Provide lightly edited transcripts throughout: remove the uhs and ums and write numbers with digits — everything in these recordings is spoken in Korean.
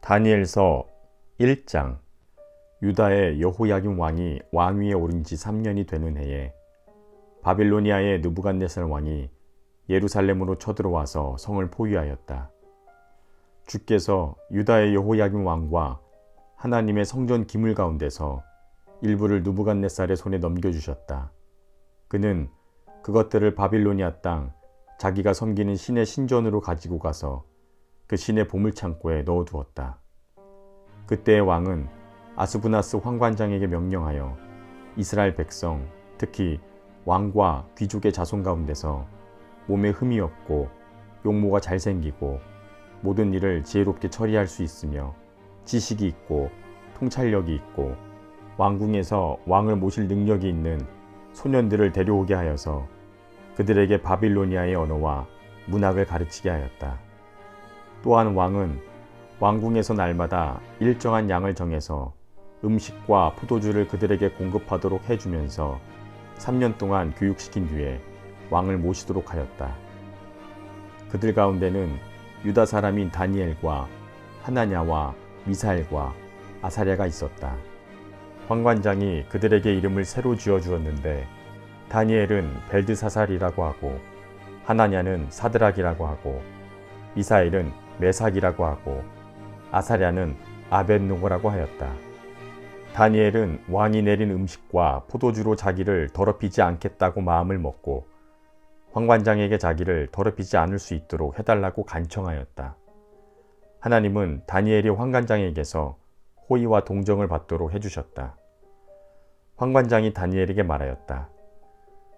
다니엘서 1장. 유다의 여호야김 왕이 왕위에 오른 지 3년이 되는 해에 바빌로니아의 느부갓네살 왕이 예루살렘으로 쳐들어와서 성을 포위하였다. 주께서 유다의 여호야김 왕과 하나님의 성전 기물 가운데서 일부를 느부갓네살의 손에 넘겨주셨다. 그는 그것들을 바빌로니아 땅 자기가 섬기는 신의 신전으로 가지고 가서 그 신의 보물창고에 넣어두었다. 그때의 왕은 아스부나스 황관장에게 명령하여 이스라엘 백성, 특히 왕과 귀족의 자손 가운데서 몸에 흠이 없고 용모가 잘생기고 모든 일을 지혜롭게 처리할 수 있으며 지식이 있고 통찰력이 있고 왕궁에서 왕을 모실 능력이 있는 소년들을 데려오게 하여서 그들에게 바빌로니아의 언어와 문학을 가르치게 하였다. 또한 왕은 왕궁에서 날마다 일정한 양을 정해서 음식과 포도주를 그들에게 공급하도록 해주면서 3년 동안 교육시킨 뒤에 왕을 모시도록 하였다. 그들 가운데는 유다 사람인 다니엘과 하나냐와 미사엘과 아사랴가 있었다. 황관장이 그들에게 이름을 새로 지어주었는데 다니엘은 벨드사살이라고 하고 하나냐는 사드락이라고 하고 미사엘은 메삭이라고 하고 아사랴는 아벳노고라고 하였다. 다니엘은 왕이 내린 음식과 포도주로 자기를 더럽히지 않겠다고 마음을 먹고 황관장에게 자기를 더럽히지 않을 수 있도록 해달라고 간청하였다. 하나님은 다니엘이 황관장에게서 호의와 동정을 받도록 해주셨다. 황관장이 다니엘에게 말하였다.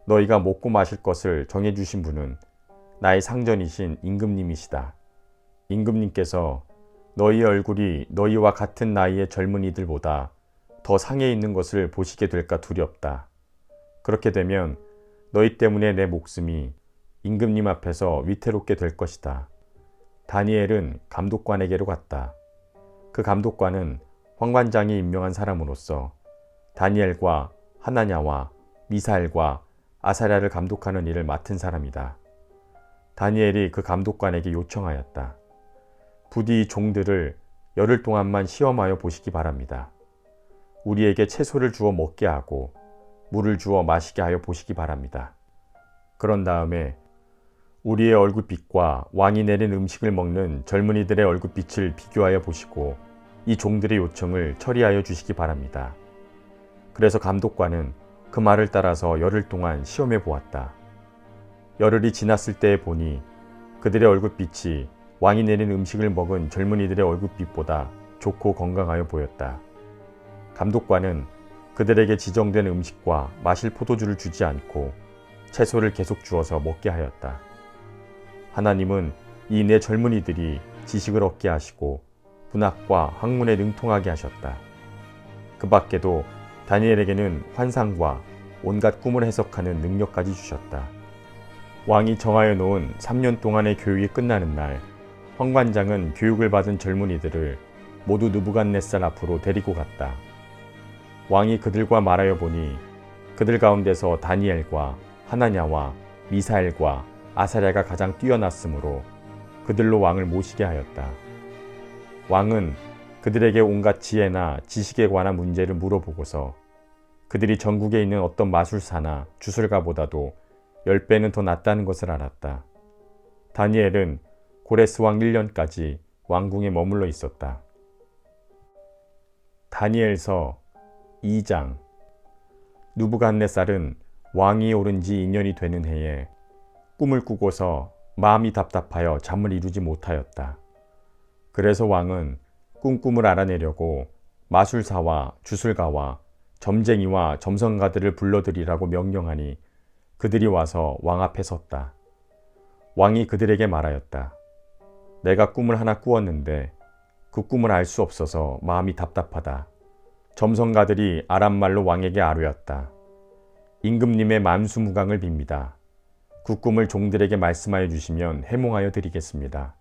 너희가 먹고 마실 것을 정해주신 분은 나의 상전이신 임금님이시다. 임금님께서 너희의 얼굴이 너희와 같은 나이의 젊은이들보다 더 상해 있는 것을 보시게 될까 두렵다. 그렇게 되면 너희 때문에 내 목숨이 임금님 앞에서 위태롭게 될 것이다. 다니엘은 감독관에게로 갔다. 그 감독관은 황관장이 임명한 사람으로서 다니엘과 하나냐와 미사엘과 아사랴를 감독하는 일을 맡은 사람이다. 다니엘이 그 감독관에게 요청하였다. 부디 이 종들을 열흘 동안만 시험하여 보시기 바랍니다. 우리에게 채소를 주어 먹게 하고 물을 주어 마시게 하여 보시기 바랍니다. 그런 다음에 우리의 얼굴빛과 왕이 내린 음식을 먹는 젊은이들의 얼굴빛을 비교하여 보시고 이 종들의 요청을 처리하여 주시기 바랍니다. 그래서 감독관은 그 말을 따라서 열흘 동안 시험해 보았다. 열흘이 지났을 때에 보니 그들의 얼굴빛이 왕이 내린 음식을 먹은 젊은이들의 얼굴빛보다 좋고 건강하여 보였다. 감독관은 그들에게 지정된 음식과 마실 포도주를 주지 않고 채소를 계속 주어서 먹게 하였다. 하나님은 이 내 젊은이들이 지식을 얻게 하시고 문학과 학문에 능통하게 하셨다. 그 밖에도 다니엘에게는 환상과 온갖 꿈을 해석하는 능력까지 주셨다. 왕이 정하여 놓은 3년 동안의 교육이 끝나는 날 황관장은 교육을 받은 젊은이들을 모두 느부갓네살 앞으로 데리고 갔다. 왕이 그들과 말하여 보니 그들 가운데서 다니엘과 하나냐와 미사엘과 아사랴가 가장 뛰어났으므로 그들로 왕을 모시게 하였다. 왕은 그들에게 온갖 지혜나 지식에 관한 문제를 물어보고서 그들이 전국에 있는 어떤 마술사나 주술가보다도 10배는 더 낫다는 것을 알았다. 다니엘은 고레스 왕 1년까지 왕궁에 머물러 있었다. 다니엘서 2장. 느부갓네살은 왕이 오른 지 2년이 되는 해에 꿈을 꾸고서 마음이 답답하여 잠을 이루지 못하였다. 그래서 왕은 꿈을 알아내려고 마술사와 주술가와 점쟁이와 점성가들을 불러들이라고 명령하니 그들이 와서 왕 앞에 섰다. 왕이 그들에게 말하였다. 내가 꿈을 하나 꾸었는데 그 꿈을 알 수 없어서 마음이 답답하다. 점성가들이 아람말로 왕에게 아뢰었다. 임금님의 만수무강을 빕니다. 그 꿈을 종들에게 말씀하여 주시면 해몽하여 드리겠습니다.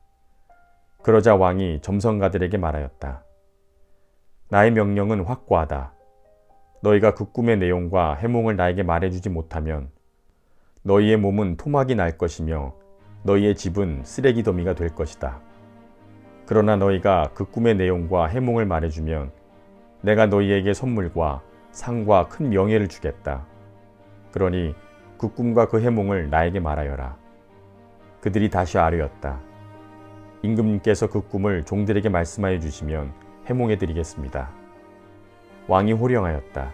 그러자 왕이 점성가들에게 말하였다. 나의 명령은 확고하다. 너희가 그 꿈의 내용과 해몽을 나에게 말해주지 못하면 너희의 몸은 토막이 날 것이며 너희의 집은 쓰레기 더미가 될 것이다. 그러나 너희가 그 꿈의 내용과 해몽을 말해주면 내가 너희에게 선물과 상과 큰 명예를 주겠다. 그러니 그 꿈과 그 해몽을 나에게 말하여라. 그들이 다시 아뢰었다. 임금님께서 그 꿈을 종들에게 말씀하여 주시면 해몽해 드리겠습니다. 왕이 호령하였다.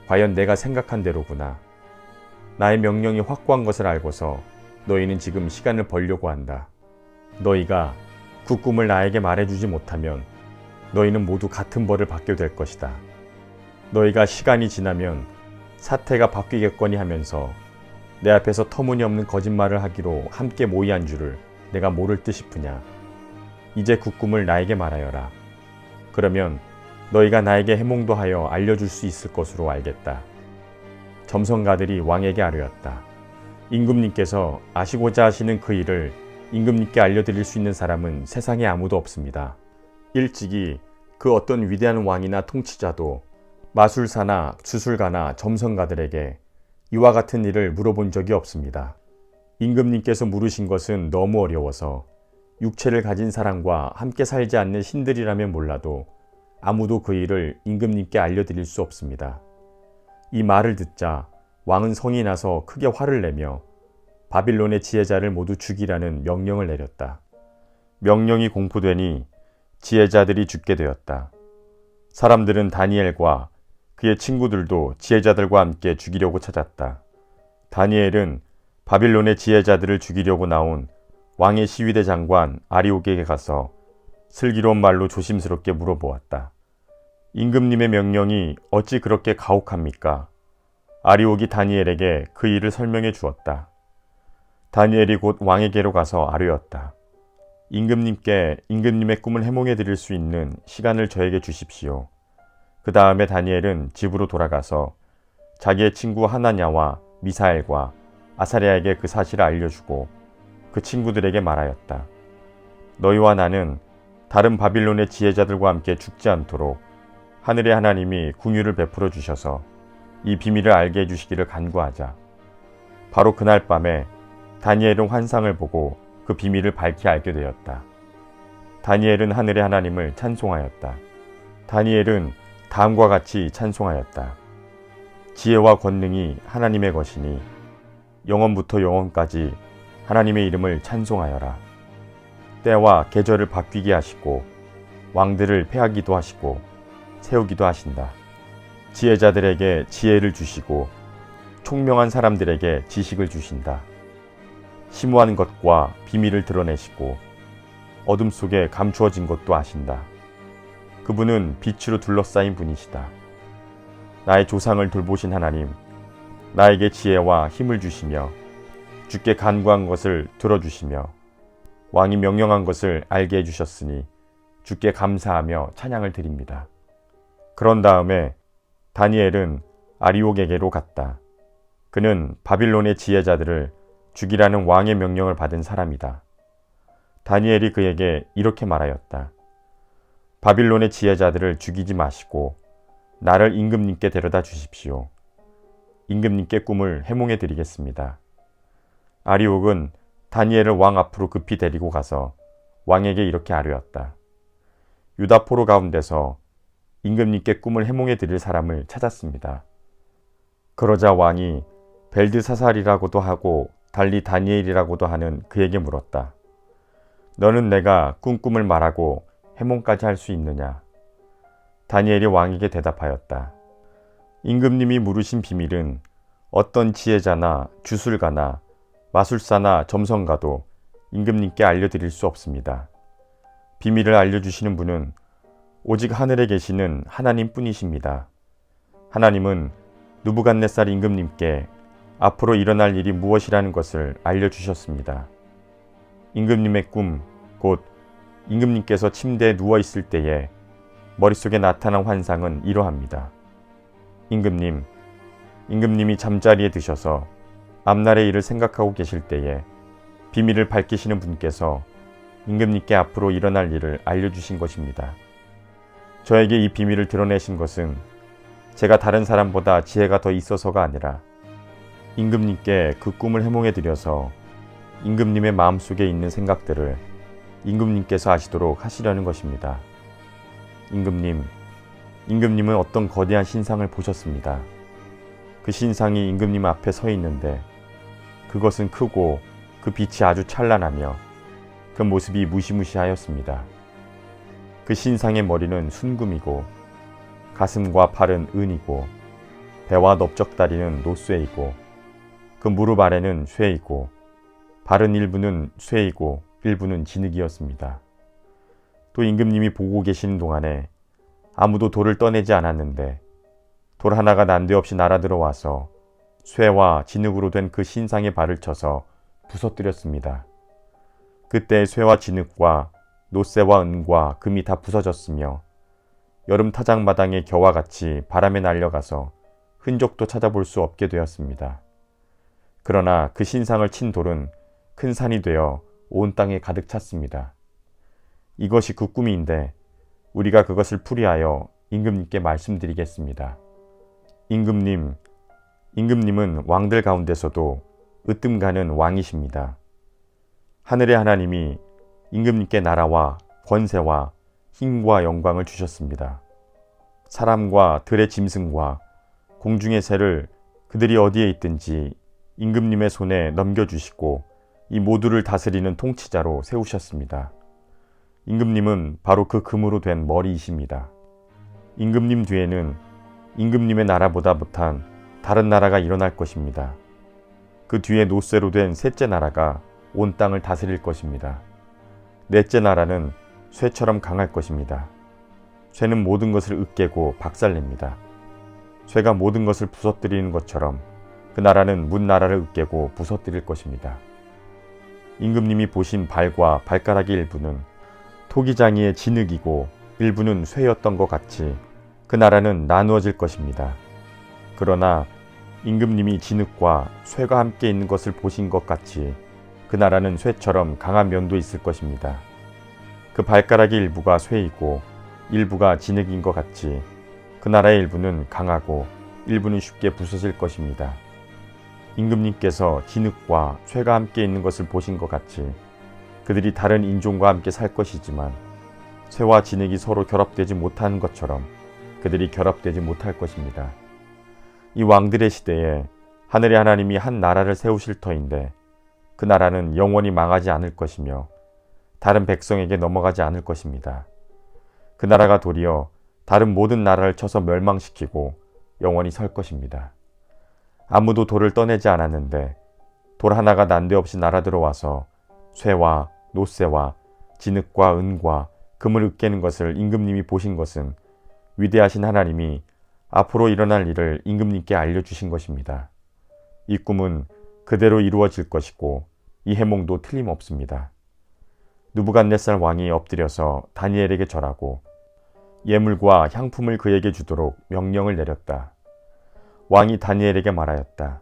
과연 내가 생각한 대로구나. 나의 명령이 확고한 것을 알고서 너희는 지금 시간을 벌려고 한다. 너희가 그 꿈을 나에게 말해주지 못하면 너희는 모두 같은 벌을 받게 될 것이다. 너희가 시간이 지나면 사태가 바뀌겠거니 하면서 내 앞에서 터무니없는 거짓말을 하기로 함께 모의한 줄을 내가 모를 듯 싶으냐. 이제 그 꿈을 나에게 말하여라. 그러면 너희가 나에게 해몽도 하여 알려줄 수 있을 것으로 알겠다. 점성가들이 왕에게 아뢰었다. 임금님께서 아시고자 하시는 그 일을 임금님께 알려드릴 수 있는 사람은 세상에 아무도 없습니다. 일찍이 그 어떤 위대한 왕이나 통치자도 마술사나 주술가나 점성가들에게 이와 같은 일을 물어본 적이 없습니다. 임금님께서 물으신 것은 너무 어려워서 육체를 가진 사람과 함께 살지 않는 신들이라면 몰라도 아무도 그 일을 임금님께 알려드릴 수 없습니다. 이 말을 듣자 왕은 성이 나서 크게 화를 내며 바빌론의 지혜자를 모두 죽이라는 명령을 내렸다. 명령이 공포되니 지혜자들이 죽게 되었다. 사람들은 다니엘과 그의 친구들도 지혜자들과 함께 죽이려고 찾았다. 다니엘은 바빌론의 지혜자들을 죽이려고 나온 왕의 시위대 장관 아리옥에게 가서 슬기로운 말로 조심스럽게 물어보았다. 임금님의 명령이 어찌 그렇게 가혹합니까? 아리옥이 다니엘에게 그 일을 설명해 주었다. 다니엘이 곧 왕에게로 가서 아뢰었다. 임금님께 임금님의 꿈을 해몽해 드릴 수 있는 시간을 저에게 주십시오. 그 다음에 다니엘은 집으로 돌아가서 자기의 친구 하나냐와 미사엘과 아사랴에게 그 사실을 알려주고 그 친구들에게 말하였다. 너희와 나는 다른 바빌론의 지혜자들과 함께 죽지 않도록 하늘의 하나님이 긍휼을 베풀어 주셔서 이 비밀을 알게 해주시기를 간구하자. 바로 그날 밤에 다니엘은 환상을 보고 그 비밀을 밝히 알게 되었다. 다니엘은 하늘의 하나님을 찬송하였다. 다니엘은 다음과 같이 찬송하였다. 지혜와 권능이 하나님의 것이니 영원부터 영원까지 하나님의 이름을 찬송하여라. 때와 계절을 바뀌게 하시고 왕들을 패하기도 하시고 세우기도 하신다. 지혜자들에게 지혜를 주시고 총명한 사람들에게 지식을 주신다. 심오한 것과 비밀을 드러내시고 어둠 속에 감추어진 것도 아신다. 그분은 빛으로 둘러싸인 분이시다. 나의 조상을 돌보신 하나님, 나에게 지혜와 힘을 주시며 주께 간구한 것을 들어주시며 왕이 명령한 것을 알게 해주셨으니 주께 감사하며 찬양을 드립니다. 그런 다음에 다니엘은 아리옥에게로 갔다. 그는 바빌론의 지혜자들을 죽이라는 왕의 명령을 받은 사람이다. 다니엘이 그에게 이렇게 말하였다. 바빌론의 지혜자들을 죽이지 마시고 나를 임금님께 데려다 주십시오. 임금님께 꿈을 해몽해 드리겠습니다. 아리옥은 다니엘을 왕 앞으로 급히 데리고 가서 왕에게 이렇게 아뢰었다. 유다 포로 가운데서 임금님께 꿈을 해몽해 드릴 사람을 찾았습니다. 그러자 왕이 벨드사살이라고도 하고 달리 다니엘이라고도 하는 그에게 물었다. 너는 내가 꿈을 말하고 해몽까지 할 수 있느냐? 다니엘이 왕에게 대답하였다. 임금님이 물으신 비밀은 어떤 지혜자나 주술가나 마술사나 점성가도 임금님께 알려드릴 수 없습니다. 비밀을 알려주시는 분은 오직 하늘에 계시는 하나님 뿐이십니다. 하나님은 느부갓네살 임금님께 앞으로 일어날 일이 무엇이라는 것을 알려주셨습니다. 임금님의 꿈, 곧 임금님께서 침대에 누워있을 때에 머릿속에 나타난 환상은 이러합니다. 임금님이 잠자리에 드셔서 앞날의 일을 생각하고 계실 때에 비밀을 밝히시는 분께서 임금님께 앞으로 일어날 일을 알려주신 것입니다. 저에게 이 비밀을 드러내신 것은 제가 다른 사람보다 지혜가 더 있어서가 아니라 임금님께 그 꿈을 해몽해 드려서 임금님의 마음속에 있는 생각들을 임금님께서 아시도록 하시려는 것입니다. 임금님은 어떤 거대한 신상을 보셨습니다. 그 신상이 임금님 앞에 서 있는데 그것은 크고 그 빛이 아주 찬란하며 그 모습이 무시무시하였습니다. 그 신상의 머리는 순금이고 가슴과 팔은 은이고 배와 넓적다리는 노쇠이고 그 무릎 아래는 쇠이고 바른 일부는 쇠이고 일부는 진흙이었습니다. 또 임금님이 보고 계시는 동안에 아무도 돌을 떠내지 않았는데 돌 하나가 난데없이 날아들어와서 쇠와 진흙으로 된 그 신상의 발을 쳐서 부서뜨렸습니다. 그때 쇠와 진흙과 노쇠와 은과 금이 다 부서졌으며 여름 타작마당의 겨와 같이 바람에 날려가서 흔적도 찾아볼 수 없게 되었습니다. 그러나 그 신상을 친 돌은 큰 산이 되어 온 땅에 가득 찼습니다. 이것이 그 꿈인데 우리가 그것을 풀이하여 임금님께 말씀드리겠습니다. 임금님은 왕들 가운데서도 으뜸가는 왕이십니다. 하늘의 하나님이 임금님께 나라와 권세와 힘과 영광을 주셨습니다. 사람과 들의 짐승과 공중의 새를 그들이 어디에 있든지 임금님의 손에 넘겨주시고 이 모두를 다스리는 통치자로 세우셨습니다. 임금님은 바로 그 금으로 된 머리이십니다. 임금님 뒤에는 임금님의 나라보다 못한 다른 나라가 일어날 것입니다. 그 뒤에 노쇠로 된 셋째 나라가 온 땅을 다스릴 것입니다. 넷째 나라는 쇠처럼 강할 것입니다. 쇠는 모든 것을 으깨고 박살냅니다. 쇠가 모든 것을 부서뜨리는 것처럼 그 나라는 문 나라를 으깨고 부서뜨릴 것입니다. 임금님이 보신 발과 발가락의 일부는 토기장이의 진흙이고 일부는 쇠였던 것 같이 그 나라는 나누어질 것입니다. 그러나 임금님이 진흙과 쇠가 함께 있는 것을 보신 것 같이 그 나라는 쇠처럼 강한 면도 있을 것입니다. 그 발가락의 일부가 쇠이고 일부가 진흙인 것 같이 그 나라의 일부는 강하고 일부는 쉽게 부서질 것입니다. 임금님께서 진흙과 쇠가 함께 있는 것을 보신 것 같이 그들이 다른 인종과 함께 살 것이지만 쇠와 진흙이 서로 결합되지 못하는 것처럼 그들이 결합되지 못할 것입니다. 이 왕들의 시대에 하늘의 하나님이 한 나라를 세우실 터인데 그 나라는 영원히 망하지 않을 것이며 다른 백성에게 넘어가지 않을 것입니다. 그 나라가 도리어 다른 모든 나라를 쳐서 멸망시키고 영원히 설 것입니다. 아무도 돌을 떠내지 않았는데 돌 하나가 난데없이 날아들어와서 쇠와 노쇠와 진흙과 은과 금을 으깨는 것을 임금님이 보신 것은 위대하신 하나님이 앞으로 일어날 일을 임금님께 알려주신 것입니다. 이 꿈은 그대로 이루어질 것이고 이 해몽도 틀림없습니다. 느부갓네살 왕이 엎드려서 다니엘에게 절하고 예물과 향품을 그에게 주도록 명령을 내렸다. 왕이 다니엘에게 말하였다.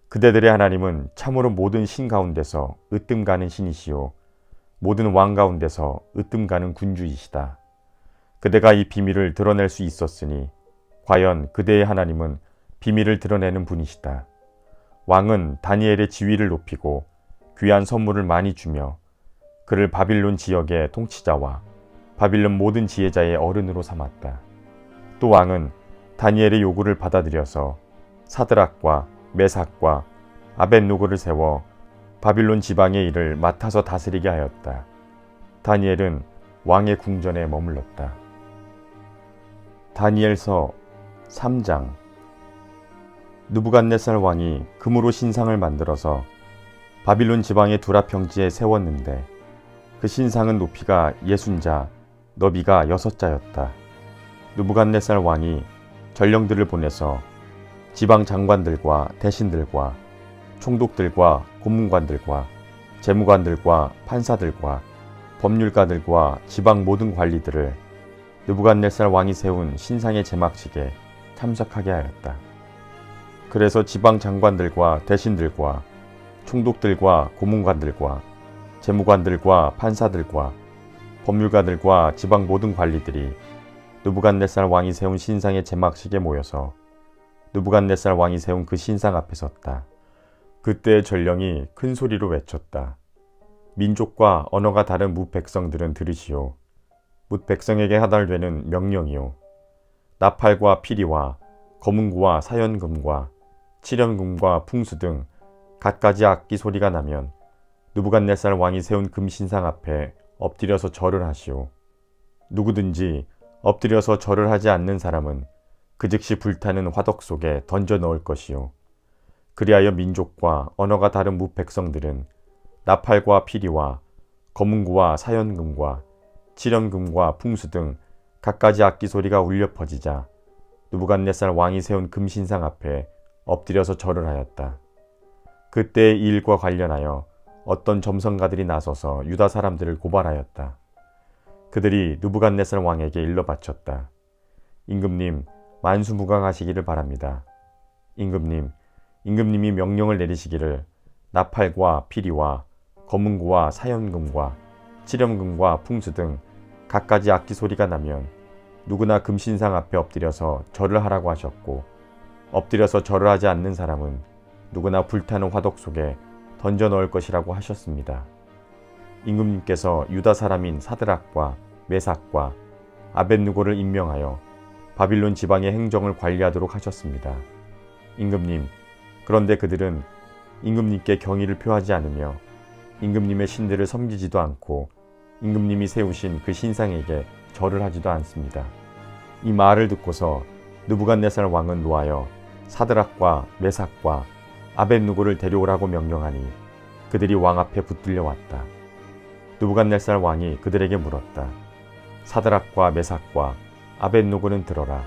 그대들의 하나님은 참으로 모든 신 가운데서 으뜸가는 신이시요 모든 왕 가운데서 으뜸가는 군주이시다. 그대가 이 비밀을 드러낼 수 있었으니 과연 그대의 하나님은 비밀을 드러내는 분이시다. 왕은 다니엘의 지위를 높이고 귀한 선물을 많이 주며 그를 바빌론 지역의 통치자와 바빌론 모든 지혜자의 어른으로 삼았다. 또 왕은 다니엘의 요구를 받아들여서 사드락과 메삭과 아벳노고를 세워 바빌론 지방의 일을 맡아서 다스리게 하였다. 다니엘은 왕의 궁전에 머물렀다. 다니엘서 3장. 느부갓네살 왕이 금으로 신상을 만들어서 바빌론 지방의 두라 평지에 세웠는데 그 신상은 높이가 60자, 너비가 6자였다. 느부갓네살 왕이 전령들을 보내서 지방 장관들과 대신들과 총독들과 고문관들과 재무관들과 판사들과 법률가들과 지방 모든 관리들을 느부갓네살 왕이 세운 신상의 제막식에 참석하게 하였다. 그래서 지방 장관들과 대신들과 총독들과 고문관들과 재무관들과 판사들과 법률가들과 지방 모든 관리들이 느부갓네살 왕이 세운 신상의 제막식에 모여서 느부갓네살 왕이 세운 그 신상 앞에 섰다. 그때 전령이 큰 소리로 외쳤다. 민족과 언어가 다른 뭇 백성들은 들으시오. 뭇 백성에게 하달되는 명령이요. 나팔과 피리와 거문구와 사연금과 칠연금과 풍수 등 갖가지 악기 소리가 나면 느부갓네살 왕이 세운 금신상 앞에 엎드려서 절을 하시오. 누구든지 엎드려서 절을 하지 않는 사람은 그 즉시 불타는 화덕 속에 던져 넣을 것이요. 그리하여 민족과 언어가 다른 뭇 백성들은 나팔과 피리와 거문구와 사연금과 칠연금과 풍수 등 갖가지 악기 소리가 울려 퍼지자 느부갓네살 왕이 세운 금신상 앞에 엎드려서 절을 하였다. 그때의 이 일과 관련하여 어떤 점성가들이 나서서 유다 사람들을 고발하였다. 그들이 느부갓네살 왕에게 일러 바쳤다. 임금님, 만수무강하시기를 바랍니다. 임금님이 명령을 내리시기를 나팔과 피리와 거문구와 사연금과 칠연금과 풍수 등 갖가지 악기 소리가 나면 누구나 금신상 앞에 엎드려서 절을 하라고 하셨고, 엎드려서 절을 하지 않는 사람은 누구나 불타는 화덕 속에 던져 넣을 것이라고 하셨습니다. 임금님께서 유다 사람인 사드락과 메삭과 아벳느고를 임명하여 바빌론 지방의 행정을 관리하도록 하셨습니다. 임금님, 그런데 그들은 임금님께 경의를 표하지 않으며 임금님의 신들을 섬기지도 않고 임금님이 세우신 그 신상에게 절을 하지도 않습니다. 이 말을 듣고서 느부갓네살 왕은 노하여 사드락과 메삭과 아벳느고를 데려오라고 명령하니 그들이 왕 앞에 붙들려 왔다. 느부갓네살 왕이 그들에게 물었다. 사드락과 메삭과 아벳느고는 들어라.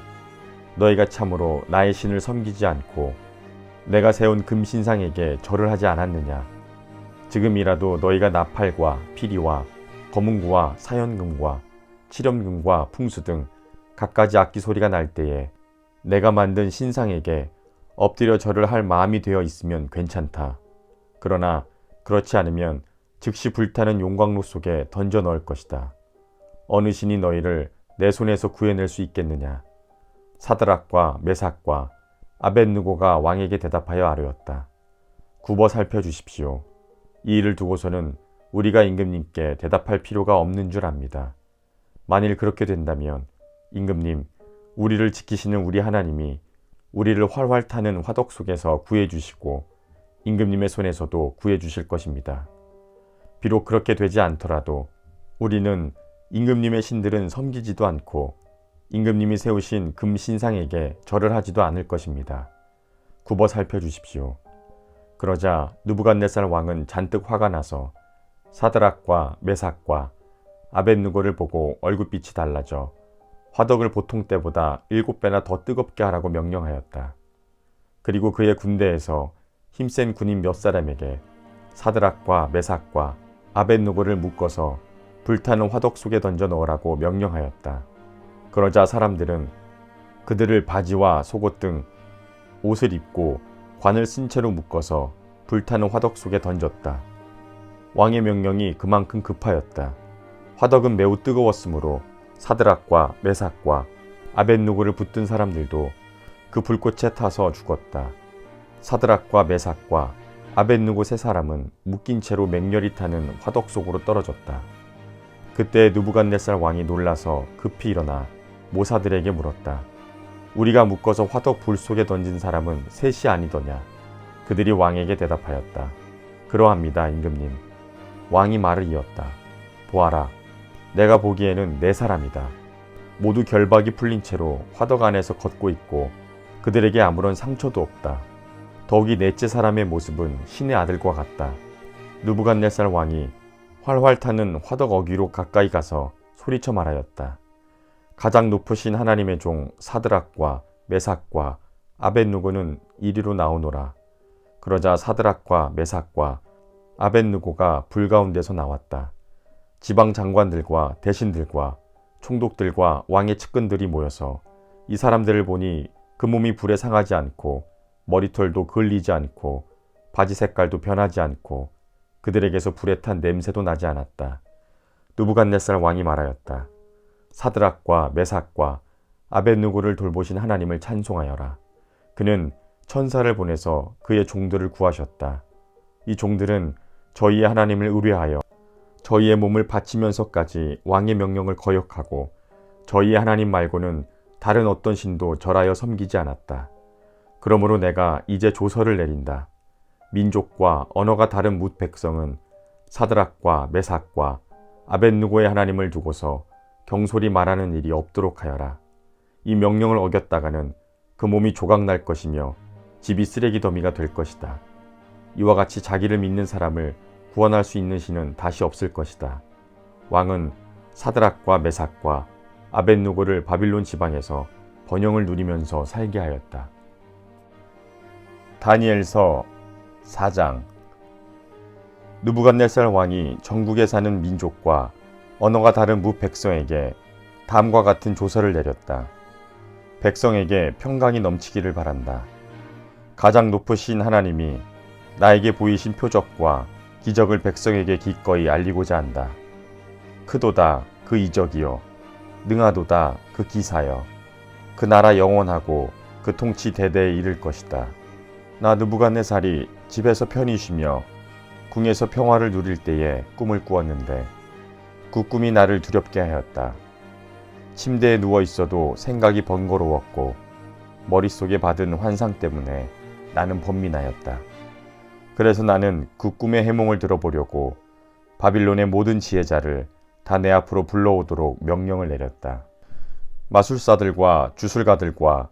너희가 참으로 나의 신을 섬기지 않고 내가 세운 금신상에게 절을 하지 않았느냐? 지금이라도 너희가 나팔과 피리와 거문구와 사연금과 칠연금과 풍수 등 갖가지 악기 소리가 날 때에 내가 만든 신상에게 엎드려 절을 할 마음이 되어 있으면 괜찮다. 그러나 그렇지 않으면 즉시 불타는 용광로 속에 던져 넣을 것이다. 어느 신이 너희를 내 손에서 구해낼 수 있겠느냐? 사드락과 메삭과 아벳느고가 왕에게 대답하여 아뢰었다. 굽어 살펴주십시오. 이 일을 두고서는 우리가 임금님께 대답할 필요가 없는 줄 압니다. 만일 그렇게 된다면 임금님, 우리를 지키시는 우리 하나님이 우리를 활활 타는 화덕 속에서 구해주시고 임금님의 손에서도 구해주실 것입니다. 비록 그렇게 되지 않더라도 우리는 임금님의 신들은 섬기지도 않고 임금님이 세우신 금신상에게 절을 하지도 않을 것입니다. 굽어 살펴주십시오. 그러자 느부갓네살 왕은 잔뜩 화가 나서 사드락과 메삭과 아벳느고를 보고 얼굴빛이 달라져 화덕을 보통 때보다 7배나 더 뜨겁게 하라고 명령하였다. 그리고 그의 군대에서 힘센 군인 몇 사람에게 사드락과 메삭과 아벳느고를 묶어서 불타는 화덕 속에 던져 넣으라고 명령하였다. 그러자 사람들은 그들을 바지와 속옷 등 옷을 입고 관을 쓴 채로 묶어서 불타는 화덕 속에 던졌다. 왕의 명령이 그만큼 급하였다. 화덕은 매우 뜨거웠으므로 사드락과 메삭과 아벳느고를 붙든 사람들도 그 불꽃에 타서 죽었다. 사드락과 메삭과 아벳느고 세 사람은 묶인 채로 맹렬히 타는 화덕 속으로 떨어졌다. 그때 느부갓네살 왕이 놀라서 급히 일어나 모사들에게 물었다. 우리가 묶어서 화덕 불 속에 던진 사람은 셋이 아니더냐? 그들이 왕에게 대답하였다. 그러합니다, 임금님. 왕이 말을 이었다. 보아라, 내가 보기에는 4사람이다. 모두 결박이 풀린 채로 화덕 안에서 걷고 있고 그들에게 아무런 상처도 없다. 더욱이 넷째 사람의 모습은 신의 아들과 같다. 느부갓네살 왕이 활활 타는 화덕 어귀로 가까이 가서 소리쳐 말하였다. 가장 높으신 하나님의 종 사드락과 메삭과 아벳느고는 이리로 나오노라. 그러자 사드락과 메삭과 아벳느고가 불 가운데서 나왔다. 지방 장관들과 대신들과 총독들과 왕의 측근들이 모여서 이 사람들을 보니 그 몸이 불에 상하지 않고 머리털도 그을리지 않고 바지 색깔도 변하지 않고 그들에게서 불에 탄 냄새도 나지 않았다. 느부갓네살 왕이 말하였다. 사드락과 메삭과 아벳느고를 돌보신 하나님을 찬송하여라. 그는 천사를 보내서 그의 종들을 구하셨다. 이 종들은 저희의 하나님을 의뢰하여 저희의 몸을 바치면서까지 왕의 명령을 거역하고 저희의 하나님 말고는 다른 어떤 신도 절하여 섬기지 않았다. 그러므로 내가 이제 조서를 내린다. 민족과 언어가 다른 뭇 백성은 사드락과 메삭과 아벳누고의 하나님을 두고서 경솔히 말하는 일이 없도록 하여라. 이 명령을 어겼다가는 그 몸이 조각날 것이며 집이 쓰레기 더미가 될 것이다. 이와 같이 자기를 믿는 사람을 구원할 수 있는 신은 다시 없을 것이다. 왕은 사드락과 메삭과 아벳누고를 바빌론 지방에서 번영을 누리면서 살게 하였다. 다니엘서 4장. 느부갓네살 왕이 전국에 사는 민족과 언어가 다른 뭇 백성에게 다음과 같은 조서를 내렸다. 백성에게 평강이 넘치기를 바란다. 가장 높으신 하나님이 나에게 보이신 표적과 기적을 백성에게 기꺼이 알리고자 한다. 크도다 그 이적이요, 능하도다 그 기사여. 그 나라 영원하고 그 통치 대대에 이를 것이다. 나 느부갓네살이 집에서 편히 쉬며 궁에서 평화를 누릴 때에 꿈을 꾸었는데 그 꿈이 나를 두렵게 하였다. 침대에 누워 있어도 생각이 번거로웠고 머릿속에 받은 환상 때문에 나는 번민하였다. 그래서 나는 그 꿈의 해몽을 들어보려고 바빌론의 모든 지혜자를 다 내 앞으로 불러오도록 명령을 내렸다. 마술사들과 주술가들과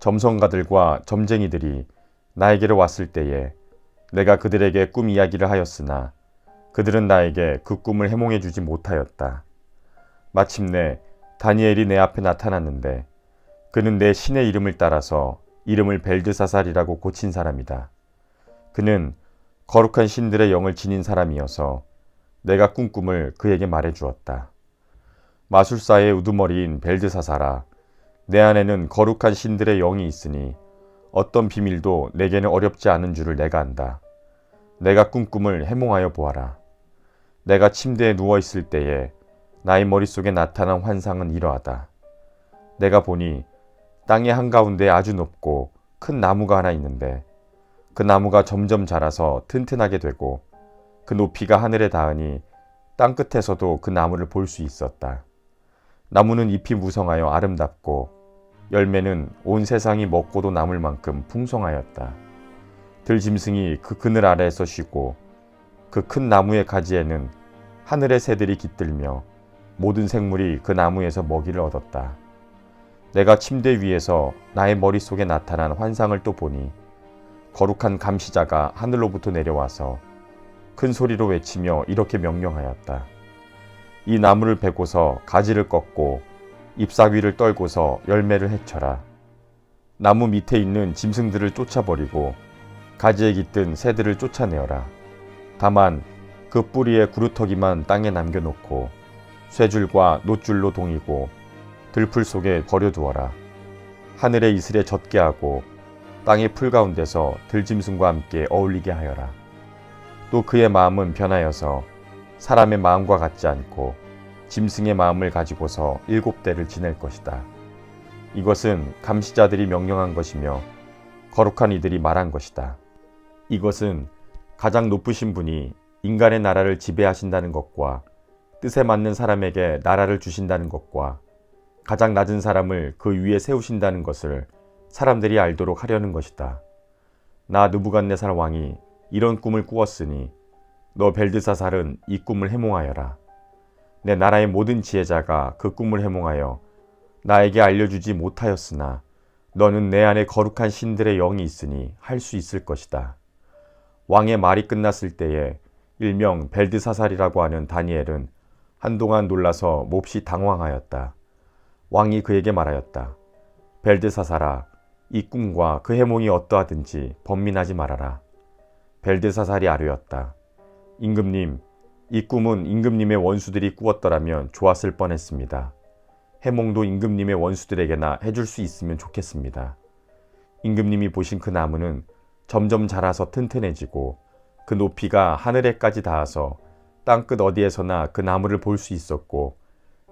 점성가들과 점쟁이들이 나에게로 왔을 때에 내가 그들에게 꿈 이야기를 하였으나 그들은 나에게 그 꿈을 해몽해 주지 못하였다. 마침내 다니엘이 내 앞에 나타났는데 그는 내 신의 이름을 따라서 이름을 벨드사살이라고 고친 사람이다. 그는 거룩한 신들의 영을 지닌 사람이어서 내가 꾼 꿈을 그에게 말해 주었다. 마술사의 우두머리인 벨드사살아, 내 안에는 거룩한 신들의 영이 있으니 어떤 비밀도 내게는 어렵지 않은 줄을 내가 안다. 내가 꾼 꿈을 해몽하여 보아라. 내가 침대에 누워 있을 때에 나의 머릿속에 나타난 환상은 이러하다. 내가 보니 땅의 한가운데 아주 높고 큰 나무가 하나 있는데 그 나무가 점점 자라서 튼튼하게 되고 그 높이가 하늘에 닿으니 땅 끝에서도 그 나무를 볼 수 있었다. 나무는 잎이 무성하여 아름답고 열매는 온 세상이 먹고도 남을 만큼 풍성하였다. 들짐승이 그 그늘 아래에서 쉬고 그 큰 나무의 가지에는 하늘의 새들이 깃들며 모든 생물이 그 나무에서 먹이를 얻었다. 내가 침대 위에서 나의 머릿속에 나타난 환상을 또 보니 거룩한 감시자가 하늘로부터 내려와서 큰 소리로 외치며 이렇게 명령하였다. 이 나무를 베고서 가지를 꺾고 잎사귀를 떨고서 열매를 해쳐라. 나무 밑에 있는 짐승들을 쫓아버리고 가지에 깃든 새들을 쫓아내어라. 다만 그 뿌리의 구루터기만 땅에 남겨놓고 쇠줄과 놋줄로 동이고 들풀 속에 버려두어라. 하늘의 이슬에 젖게 하고 땅의 풀 가운데서 들짐승과 함께 어울리게 하여라. 또 그의 마음은 변하여서 사람의 마음과 같지 않고 짐승의 마음을 가지고서 7대를 지낼 것이다. 이것은 감시자들이 명령한 것이며 거룩한 이들이 말한 것이다. 이것은 가장 높으신 분이 인간의 나라를 지배하신다는 것과 뜻에 맞는 사람에게 나라를 주신다는 것과 가장 낮은 사람을 그 위에 세우신다는 것을 사람들이 알도록 하려는 것이다. 나 느부갓네살 왕이 이런 꿈을 꾸었으니 너 벨드사살은 이 꿈을 해몽하여라. 내 나라의 모든 지혜자가 그 꿈을 해몽하여 나에게 알려주지 못하였으나 너는 내 안에 거룩한 신들의 영이 있으니 할 수 있을 것이다. 왕의 말이 끝났을 때에 일명 벨드사살이라고 하는 다니엘은 한동안 놀라서 몹시 당황하였다. 왕이 그에게 말하였다. 벨드사살아, 이 꿈과 그 해몽이 어떠하든지 번민하지 말아라. 벨드사살이 아뢰었다. 임금님, 이 꿈은 임금님의 원수들이 꾸었더라면 좋았을 뻔했습니다. 해몽도 임금님의 원수들에게나 해줄 수 있으면 좋겠습니다. 임금님이 보신 그 나무는 점점 자라서 튼튼해지고 그 높이가 하늘에까지 닿아서 땅끝 어디에서나 그 나무를 볼 수 있었고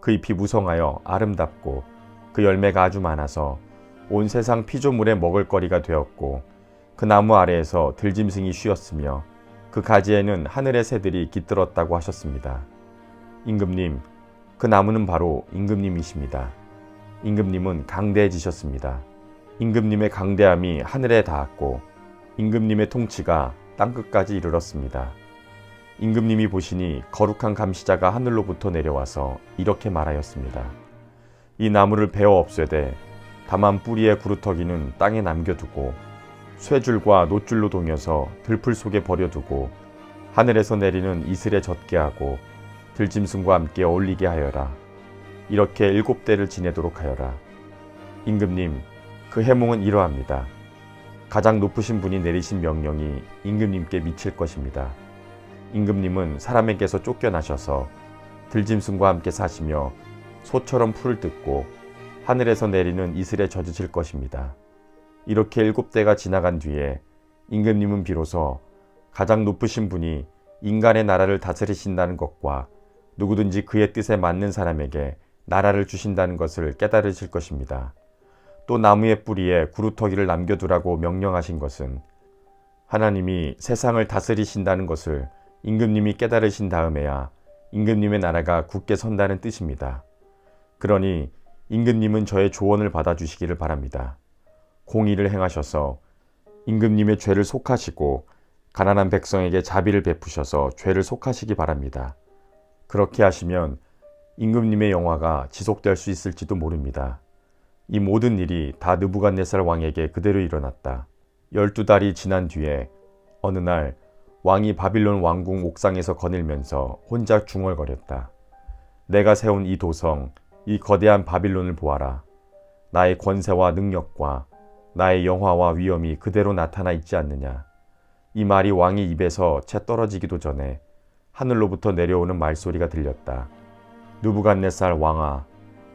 그 잎이 무성하여 아름답고 그 열매가 아주 많아서 온 세상 피조물의 먹을거리가 되었고 그 나무 아래에서 들짐승이 쉬었으며 그 가지에는 하늘의 새들이 깃들었다고 하셨습니다. 임금님, 그 나무는 바로 임금님이십니다. 임금님은 강대해지셨습니다. 임금님의 강대함이 하늘에 닿았고 임금님의 통치가 땅끝까지 이르렀습니다. 임금님이 보시니 거룩한 감시자가 하늘로부터 내려와서 이렇게 말하였습니다. 이 나무를 베어 없애되 다만 뿌리의 구루터기는 땅에 남겨두고 쇠줄과 놋줄로 동여서 들풀 속에 버려두고 하늘에서 내리는 이슬에 젖게 하고 들짐승과 함께 어울리게 하여라. 이렇게 7대를 지내도록 하여라. 임금님, 그 해몽은 이러합니다. 가장 높으신 분이 내리신 명령이 임금님께 미칠 것입니다. 임금님은 사람에게서 쫓겨나셔서 들짐승과 함께 사시며 소처럼 풀을 뜯고 하늘에서 내리는 이슬에 젖으실 것입니다. 이렇게 7대가 지나간 뒤에 임금님은 비로소 가장 높으신 분이 인간의 나라를 다스리신다는 것과 누구든지 그의 뜻에 맞는 사람에게 나라를 주신다는 것을 깨달으실 것입니다. 또 나무의 뿌리에 구루터기를 남겨두라고 명령하신 것은 하나님이 세상을 다스리신다는 것을 임금님이 깨달으신 다음에야 임금님의 나라가 굳게 선다는 뜻입니다. 그러니 임금님은 저의 조언을 받아주시기를 바랍니다. 공의를 행하셔서 임금님의 죄를 속하시고 가난한 백성에게 자비를 베푸셔서 죄를 속하시기 바랍니다. 그렇게 하시면 임금님의 영화가 지속될 수 있을지도 모릅니다. 이 모든 일이 다 느부갓네살 왕에게 그대로 일어났다. 12달이 지난 뒤에 어느 날 왕이 바빌론 왕궁 옥상에서 거닐면서 혼자 중얼거렸다. 내가 세운 이 도성, 이 거대한 바빌론을 보아라. 나의 권세와 능력과 나의 영화와 위엄이 그대로 나타나 있지 않느냐. 이 말이 왕의 입에서 채 떨어지기도 전에 하늘로부터 내려오는 말소리가 들렸다. 느부갓네살 왕아,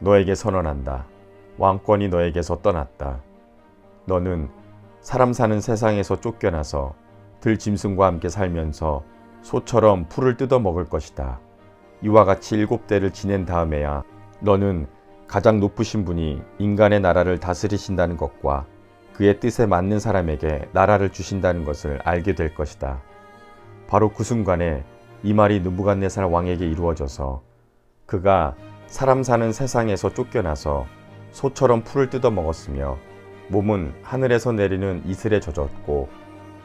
너에게 선언한다. 왕권이 너에게서 떠났다. 너는 사람 사는 세상에서 쫓겨나서 들짐승과 함께 살면서 소처럼 풀을 뜯어 먹을 것이다. 이와 같이 7대를 지낸 다음에야 너는 가장 높으신 분이 인간의 나라를 다스리신다는 것과 그의 뜻에 맞는 사람에게 나라를 주신다는 것을 알게 될 것이다. 바로 그 순간에 이 말이 느부갓네살 왕에게 이루어져서 그가 사람 사는 세상에서 쫓겨나서 소처럼 풀을 뜯어 먹었으며 몸은 하늘에서 내리는 이슬에 젖었고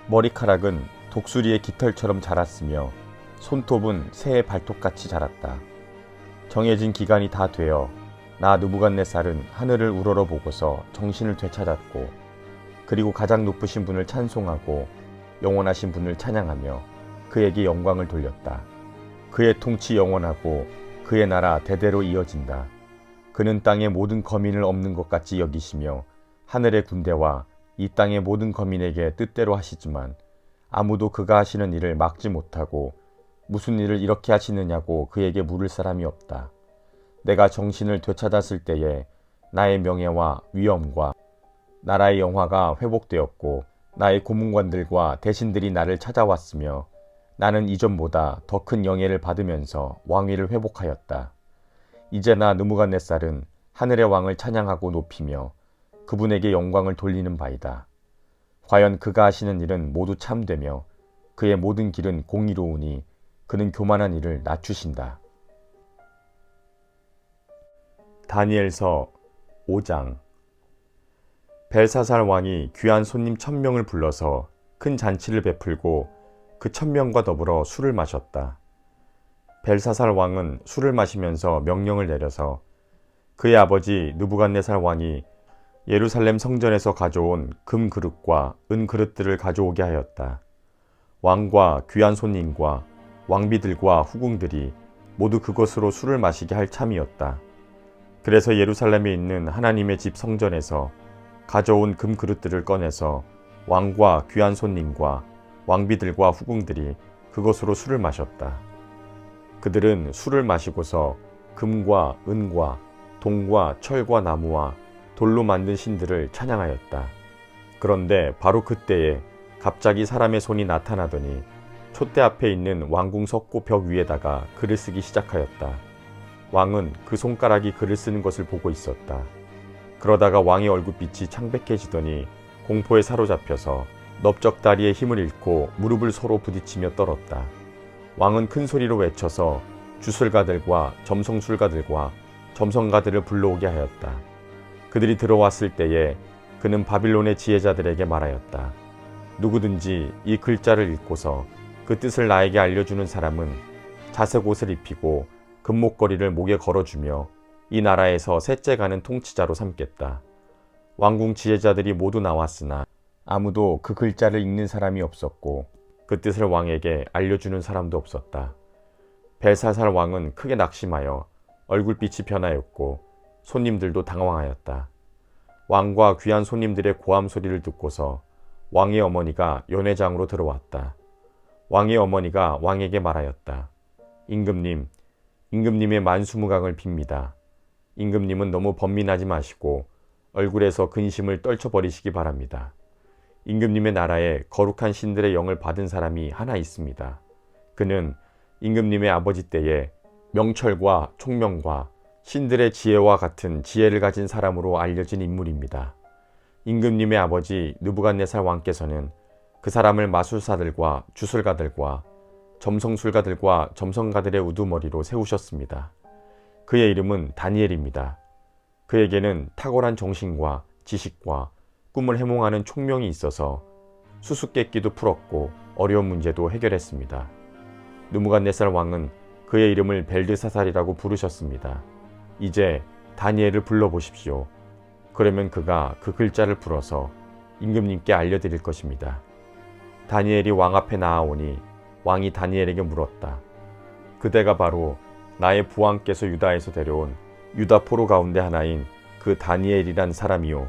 머리카락은 독수리의 깃털처럼 자랐으며 손톱은 새의 발톱같이 자랐다. 정해진 기간이 다 되어 나 느부갓네살은 하늘을 우러러 보고서 정신을 되찾았고 그리고 가장 높으신 분을 찬송하고 영원하신 분을 찬양하며 그에게 영광을 돌렸다. 그의 통치 영원하고 그의 나라 대대로 이어진다. 그는 땅의 모든 거민을 없는 것 같이 여기시며 하늘의 군대와 이 땅의 모든 거민에게 뜻대로 하시지만 아무도 그가 하시는 일을 막지 못하고 무슨 일을 이렇게 하시느냐고 그에게 물을 사람이 없다. 내가 정신을 되찾았을 때에 나의 명예와 위엄과 나라의 영화가 회복되었고 나의 고문관들과 대신들이 나를 찾아왔으며 나는 이전보다 더 큰 영예를 받으면서 왕위를 회복하였다. 이제 나 느부갓네살은 하늘의 왕을 찬양하고 높이며 그분에게 영광을 돌리는 바이다. 과연 그가 하시는 일은 모두 참되며 그의 모든 길은 공의로우니 그는 교만한 이를 낮추신다. 다니엘서 5장. 벨사살 왕이 귀한 손님 1000명을 불러서 큰 잔치를 베풀고 그 1000명과 더불어 술을 마셨다. 벨사살 왕은 술을 마시면서 명령을 내려서 그의 아버지 느부갓네살 왕이 예루살렘 성전에서 가져온 금 그릇과 은 그릇들을 가져오게 하였다. 왕과 귀한 손님과 왕비들과 후궁들이 모두 그것으로 술을 마시게 할 참이었다. 그래서 예루살렘에 있는 하나님의 집 성전에서 가져온 금 그릇들을 꺼내서 왕과 귀한 손님과 왕비들과 후궁들이 그것으로 술을 마셨다. 그들은 술을 마시고서 금과 은과 동과 철과 나무와 돌로 만든 신들을 찬양하였다. 그런데 바로 그때에 갑자기 사람의 손이 나타나더니 촛대 앞에 있는 왕궁 석고 벽 위에다가 글을 쓰기 시작하였다. 왕은 그 손가락이 글을 쓰는 것을 보고 있었다. 그러다가 왕의 얼굴빛이 창백해지더니 공포에 사로잡혀서 넓적다리의 힘을 잃고 무릎을 서로 부딪히며 떨었다. 왕은 큰 소리로 외쳐서 주술가들과 점성술가들과 점성가들을 불러오게 하였다. 그들이 들어왔을 때에 그는 바빌론의 지혜자들에게 말하였다. 누구든지 이 글자를 읽고서 그 뜻을 나에게 알려주는 사람은 자색 옷을 입히고 금목걸이를 목에 걸어주며 이 나라에서 셋째 가는 통치자로 삼겠다. 왕궁 지혜자들이 모두 나왔으나 아무도 그 글자를 읽는 사람이 없었고 그 뜻을 왕에게 알려주는 사람도 없었다. 벨사살 왕은 크게 낙심하여 얼굴빛이 변하였고 손님들도 당황하였다. 왕과 귀한 손님들의 고함 소리를 듣고서 왕의 어머니가 연회장으로 들어왔다. 왕의 어머니가 왕에게 말하였다. 임금님, 임금님의 만수무강을 빕니다. 임금님은 너무 번민하지 마시고 얼굴에서 근심을 떨쳐버리시기 바랍니다. 임금님의 나라에 거룩한 신들의 영을 받은 사람이 하나 있습니다. 그는 임금님의 아버지 때에 명철과 총명과 신들의 지혜와 같은 지혜를 가진 사람으로 알려진 인물입니다. 임금님의 아버지 느부갓네살 왕께서는 그 사람을 마술사들과 주술가들과 점성술가들과 점성가들의 우두머리로 세우셨습니다. 그의 이름은 다니엘입니다. 그에게는 탁월한 정신과 지식과 꿈을 해몽하는 총명이 있어서 수수께끼도 풀었고 어려운 문제도 해결했습니다. 느부갓네살 왕은 그의 이름을 벨드사살이라고 부르셨습니다. 이제 다니엘을 불러보십시오. 그러면 그가 그 글자를 풀어서 임금님께 알려드릴 것입니다. 다니엘이 왕 앞에 나아오니 왕이 다니엘에게 물었다. 그대가 바로 나의 부왕께서 유다에서 데려온 유다 포로 가운데 하나인 그 다니엘이란 사람이요.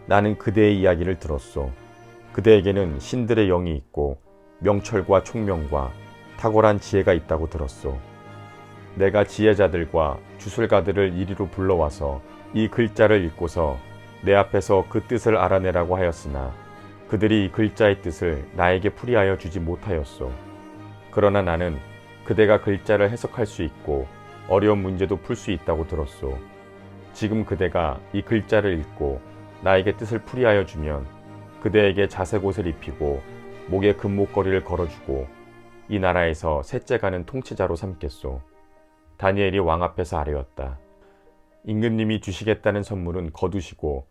나는 그대의 이야기를 들었소. 그대에게는 신들의 영이 있고 명철과 총명과 탁월한 지혜가 있다고 들었소. 내가 지혜자들과 주술가들을 이리로 불러와서 이 글자를 읽고서 내 앞에서 그 뜻을 알아내라고 하였으나 그들이 이 글자의 뜻을 나에게 풀이하여 주지 못하였소. 그러나 나는 그대가 글자를 해석할 수 있고 어려운 문제도 풀 수 있다고 들었소. 지금 그대가 이 글자를 읽고 나에게 뜻을 풀이하여 주면 그대에게 자색 옷을 입히고 목에 금목걸이를 걸어주고 이 나라에서 셋째 가는 통치자로 삼겠소. 다니엘이 왕 앞에서 아뢰었다. 임금님이 주시겠다는 선물은 거두시고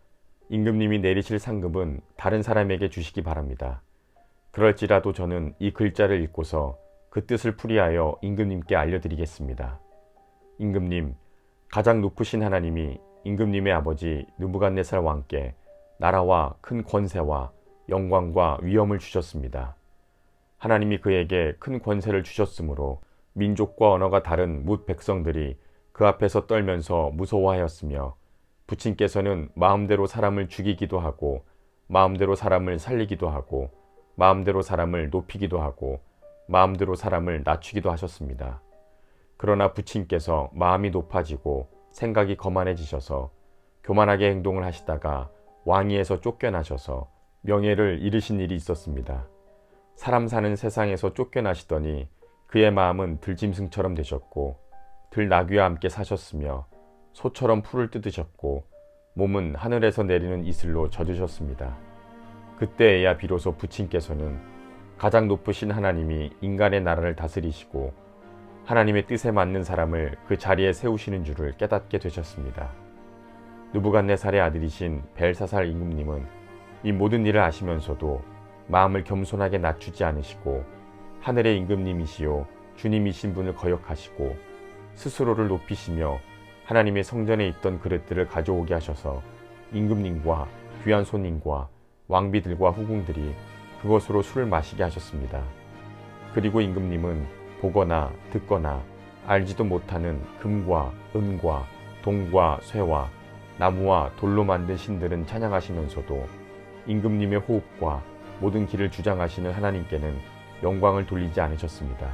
임금님이 내리실 상급은 다른 사람에게 주시기 바랍니다. 그럴지라도 저는 이 글자를 읽고서 그 뜻을 풀이하여 임금님께 알려드리겠습니다. 임금님, 가장 높으신 하나님이 임금님의 아버지 느부갓네살 왕께 나라와 큰 권세와 영광과 위엄을 주셨습니다. 하나님이 그에게 큰 권세를 주셨으므로 민족과 언어가 다른 뭇 백성들이 그 앞에서 떨면서 무서워하였으며 부친께서는 마음대로 사람을 죽이기도 하고 마음대로 사람을 살리기도 하고 마음대로 사람을 높이기도 하고 마음대로 사람을 낮추기도 하셨습니다. 그러나 부친께서 마음이 높아지고 생각이 거만해지셔서 교만하게 행동을 하시다가 왕위에서 쫓겨나셔서 명예를 잃으신 일이 있었습니다. 사람 사는 세상에서 쫓겨나시더니 그의 마음은 들짐승처럼 되셨고 들나귀와 함께 사셨으며 소처럼 풀을 뜯으셨고 몸은 하늘에서 내리는 이슬로 젖으셨습니다. 그때에야 비로소 부친께서는 가장 높으신 하나님이 인간의 나라를 다스리시고 하나님의 뜻에 맞는 사람을 그 자리에 세우시는 줄을 깨닫게 되셨습니다. 느부갓네살의 아들이신 벨사살 임금님은 이 모든 일을 아시면서도 마음을 겸손하게 낮추지 않으시고 하늘의 임금님이시요 주님이신 분을 거역하시고 스스로를 높이시며 하나님의 성전에 있던 그릇들을 가져오게 하셔서 임금님과 귀한 손님과 왕비들과 후궁들이 그것으로 술을 마시게 하셨습니다. 그리고 임금님은 보거나 듣거나 알지도 못하는 금과 은과 동과 쇠와 나무와 돌로 만든 신들은 찬양하시면서도 임금님의 호흡과 모든 길을 주장하시는 하나님께는 영광을 돌리지 않으셨습니다.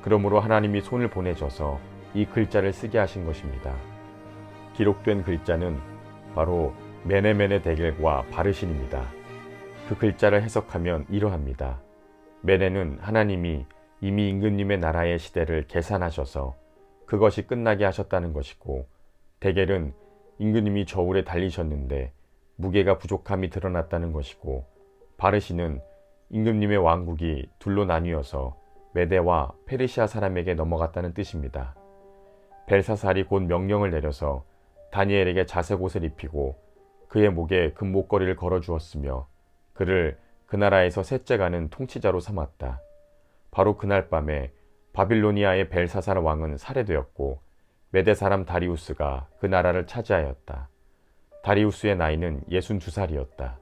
그러므로 하나님이 손을 보내셔서 이 글자를 쓰게 하신 것입니다. 기록된 글자는 바로 메네메네 데겔과 바르신입니다. 그 글자를 해석하면 이러합니다. 메네는 하나님이 이미 임금님의 나라의 시대를 계산하셔서 그것이 끝나게 하셨다는 것이고, 데겔은 임금님이 저울에 달리셨는데 무게가 부족함이 드러났다는 것이고, 바르신은 임금님의 왕국이 둘로 나뉘어서 메대와 페르시아 사람에게 넘어갔다는 뜻입니다. 벨사살이 곧 명령을 내려서 다니엘에게 자색 옷을 입히고 그의 목에 금목걸이를 걸어 주었으며 그를 그 나라에서 셋째가는 통치자로 삼았다. 바로 그날 밤에 바빌로니아의 벨사살 왕은 살해되었고 메대 사람 다리우스가 그 나라를 차지하였다. 다리우스의 나이는 62살이었다.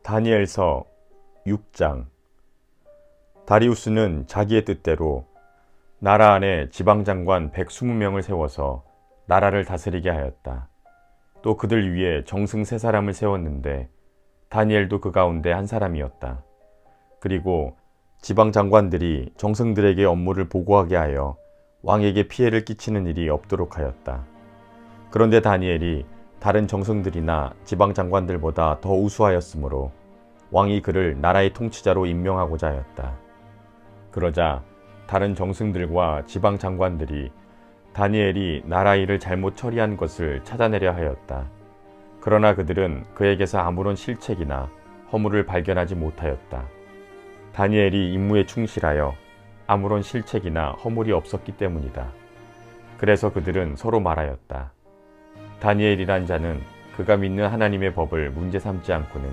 다니엘서 6장. 다리우스는 자기의 뜻대로 나라 안에 지방장관 120명을 세워서 나라를 다스리게 하였다. 또 그들 위에 정승 3사람을 세웠는데 다니엘도 그 가운데 한 사람이었다. 그리고 지방장관들이 정승들에게 업무를 보고하게 하여 왕에게 피해를 끼치는 일이 없도록 하였다. 그런데 다니엘이 다른 정승들이나 지방장관들보다 더 우수하였으므로 왕이 그를 나라의 통치자로 임명하고자 하였다. 그러자 다른 정승들과 지방장관들이 다니엘이 나라 일을 잘못 처리한 것을 찾아내려 하였다. 그러나 그들은 그에게서 아무런 실책이나 허물을 발견하지 못하였다. 다니엘이 임무에 충실하여 아무런 실책이나 허물이 없었기 때문이다. 그래서 그들은 서로 말하였다. 다니엘이란 자는 그가 믿는 하나님의 법을 문제 삼지 않고는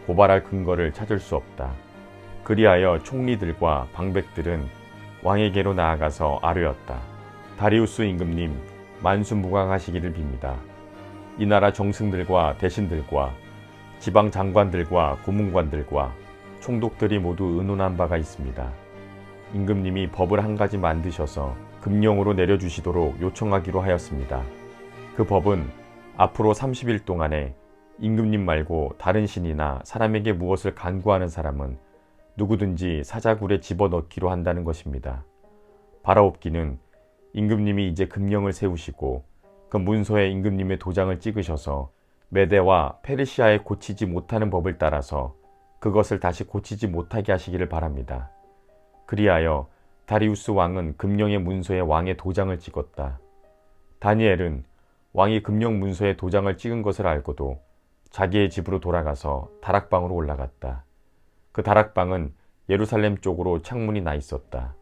고발할 근거를 찾을 수 없다. 그리하여 총리들과 방백들은 왕에게로 나아가서 아뢰었다. 다리우스 임금님, 만수무강하시기를 빕니다. 이 나라 정승들과 대신들과 지방 장관들과 고문관들과 총독들이 모두 의논한 바가 있습니다. 임금님이 법을 한 가지 만드셔서 금령으로 내려주시도록 요청하기로 하였습니다. 그 법은 앞으로 30일 동안에 임금님 말고 다른 신이나 사람에게 무엇을 간구하는 사람은 누구든지 사자굴에 집어넣기로 한다는 것입니다. 바라옵기는 임금님이 이제 금령을 세우시고 그 문서에 임금님의 도장을 찍으셔서 메대와 페르시아에 고치지 못하는 법을 따라서 그것을 다시 고치지 못하게 하시기를 바랍니다. 그리하여 다리우스 왕은 금령의 문서에 왕의 도장을 찍었다. 다니엘은 왕이 금령 문서에 도장을 찍은 것을 알고도 자기의 집으로 돌아가서 다락방으로 올라갔다. 그 다락방은 예루살렘 쪽으로 창문이 나 있었다.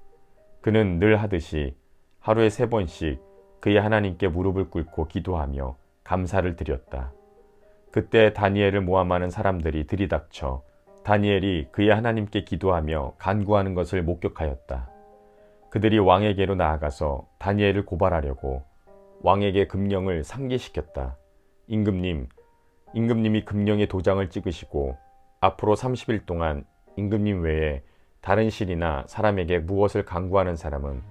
그는 늘 하듯이 하루에 3번씩 그의 하나님께 무릎을 꿇고 기도하며 감사를 드렸다. 그때 다니엘을 모함하는 사람들이 들이닥쳐 다니엘이 그의 하나님께 기도하며 간구하는 것을 목격하였다. 그들이 왕에게로 나아가서 다니엘을 고발하려고 왕에게 금령을 상기시켰다. 임금님이 금령의 도장을 찍으시고 앞으로 30일 동안 임금님 외에 다른 신이나 사람에게 무엇을 간구하는 사람은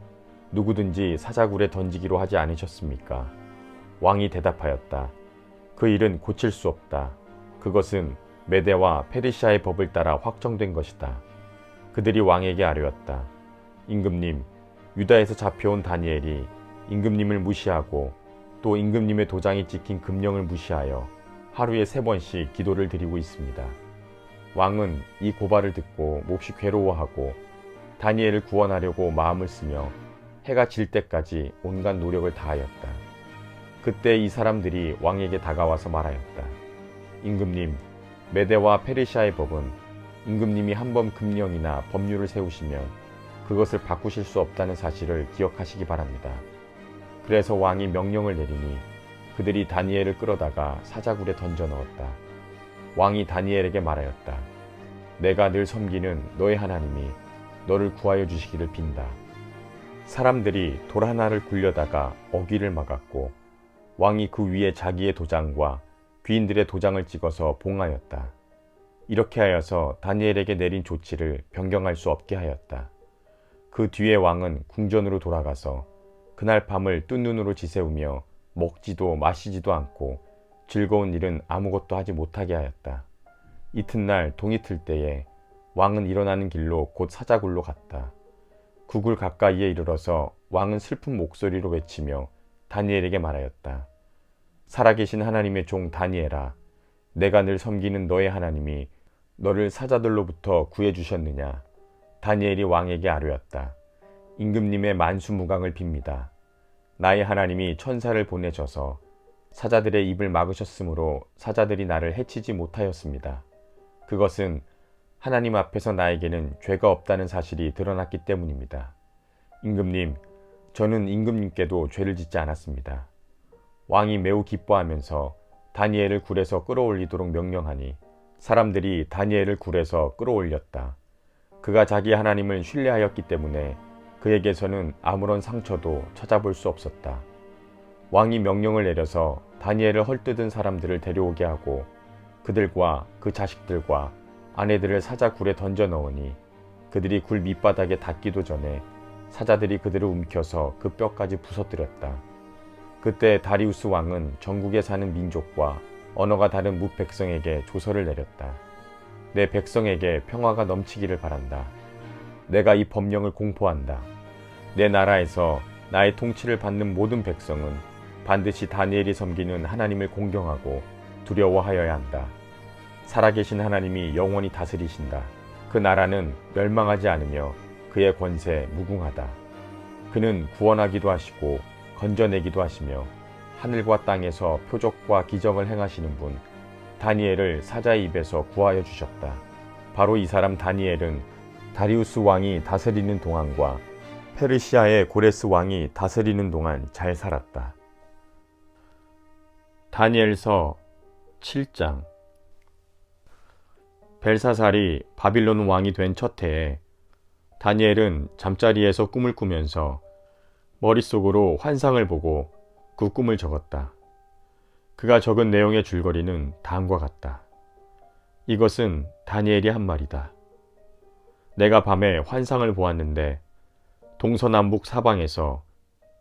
누구든지 사자굴에 던지기로 하지 않으셨습니까? 왕이 대답하였다. 그 일은 고칠 수 없다. 그것은 메대와 페르시아의 법을 따라 확정된 것이다. 그들이 왕에게 아뢰었다. 임금님, 유다에서 잡혀온 다니엘이 임금님을 무시하고 또 임금님의 도장이 찍힌 금령을 무시하여 하루에 3번씩 기도를 드리고 있습니다. 왕은 이 고발을 듣고 몹시 괴로워하고 다니엘을 구원하려고 마음을 쓰며 해가 질 때까지 온갖 노력을 다하였다. 그때 이 사람들이 왕에게 다가와서 말하였다. 임금님, 메대와 페르시아의 법은 임금님이 한번 금령이나 법률을 세우시면 그것을 바꾸실 수 없다는 사실을 기억하시기 바랍니다. 그래서 왕이 명령을 내리니 그들이 다니엘을 끌어다가 사자굴에 던져 넣었다. 왕이 다니엘에게 말하였다. 내가 늘 섬기는 너의 하나님이 너를 구하여 주시기를 빈다. 사람들이 돌 하나를 굴려다가 어귀를 막았고 왕이 그 위에 자기의 도장과 귀인들의 도장을 찍어서 봉하였다. 이렇게 하여서 다니엘에게 내린 조치를 변경할 수 없게 하였다. 그 뒤에 왕은 궁전으로 돌아가서 그날 밤을 뜬 눈으로 지새우며 먹지도 마시지도 않고 즐거운 일은 아무것도 하지 못하게 하였다. 이튿날 동이 틀 때에 왕은 일어나는 길로 곧 사자굴로 갔다. 구굴 가까이에 이르러서 왕은 슬픈 목소리로 외치며 다니엘에게 말하였다. 살아계신 하나님의 종 다니엘아, 내가 늘 섬기는 너의 하나님이 너를 사자들로부터 구해주셨느냐? 다니엘이 왕에게 아뢰었다. 임금님의 만수무강을 빕니다. 나의 하나님이 천사를 보내셔서 사자들의 입을 막으셨으므로 사자들이 나를 해치지 못하였습니다. 그것은 하나님 앞에서 나에게는 죄가 없다는 사실이 드러났기 때문입니다. 임금님, 저는 임금님께도 죄를 짓지 않았습니다. 왕이 매우 기뻐하면서 다니엘을 굴에서 끌어올리도록 명령하니 사람들이 다니엘을 굴에서 끌어올렸다. 그가 자기 하나님을 신뢰하였기 때문에 그에게서는 아무런 상처도 찾아볼 수 없었다. 왕이 명령을 내려서 다니엘을 헐뜯은 사람들을 데려오게 하고 그들과 그 자식들과 아내들을 사자 굴에 던져 넣으니 그들이 굴 밑바닥에 닿기도 전에 사자들이 그들을 움켜서 그 뼈까지 부서뜨렸다. 그때 다리우스 왕은 전국에 사는 민족과 언어가 다른 뭇 백성에게 조서를 내렸다. 내 백성에게 평화가 넘치기를 바란다. 내가 이 법령을 공포한다. 내 나라에서 나의 통치를 받는 모든 백성은 반드시 다니엘이 섬기는 하나님을 공경하고 두려워하여야 한다. 살아계신 하나님이 영원히 다스리신다. 그 나라는 멸망하지 않으며 그의 권세 무궁하다. 그는 구원하기도 하시고 건져내기도 하시며 하늘과 땅에서 표적과 기적을 행하시는 분 다니엘을 사자의 입에서 구하여 주셨다. 바로 이 사람 다니엘은 다리우스 왕이 다스리는 동안과 페르시아의 고레스 왕이 다스리는 동안 잘 살았다. 다니엘서 7장. 벨사살이 바빌론 왕이 된 첫 해에 다니엘은 잠자리에서 꿈을 꾸면서 머릿속으로 환상을 보고 그 꿈을 적었다. 그가 적은 내용의 줄거리는 다음과 같다. 이것은 다니엘이 한 말이다. 내가 밤에 환상을 보았는데 동서남북 사방에서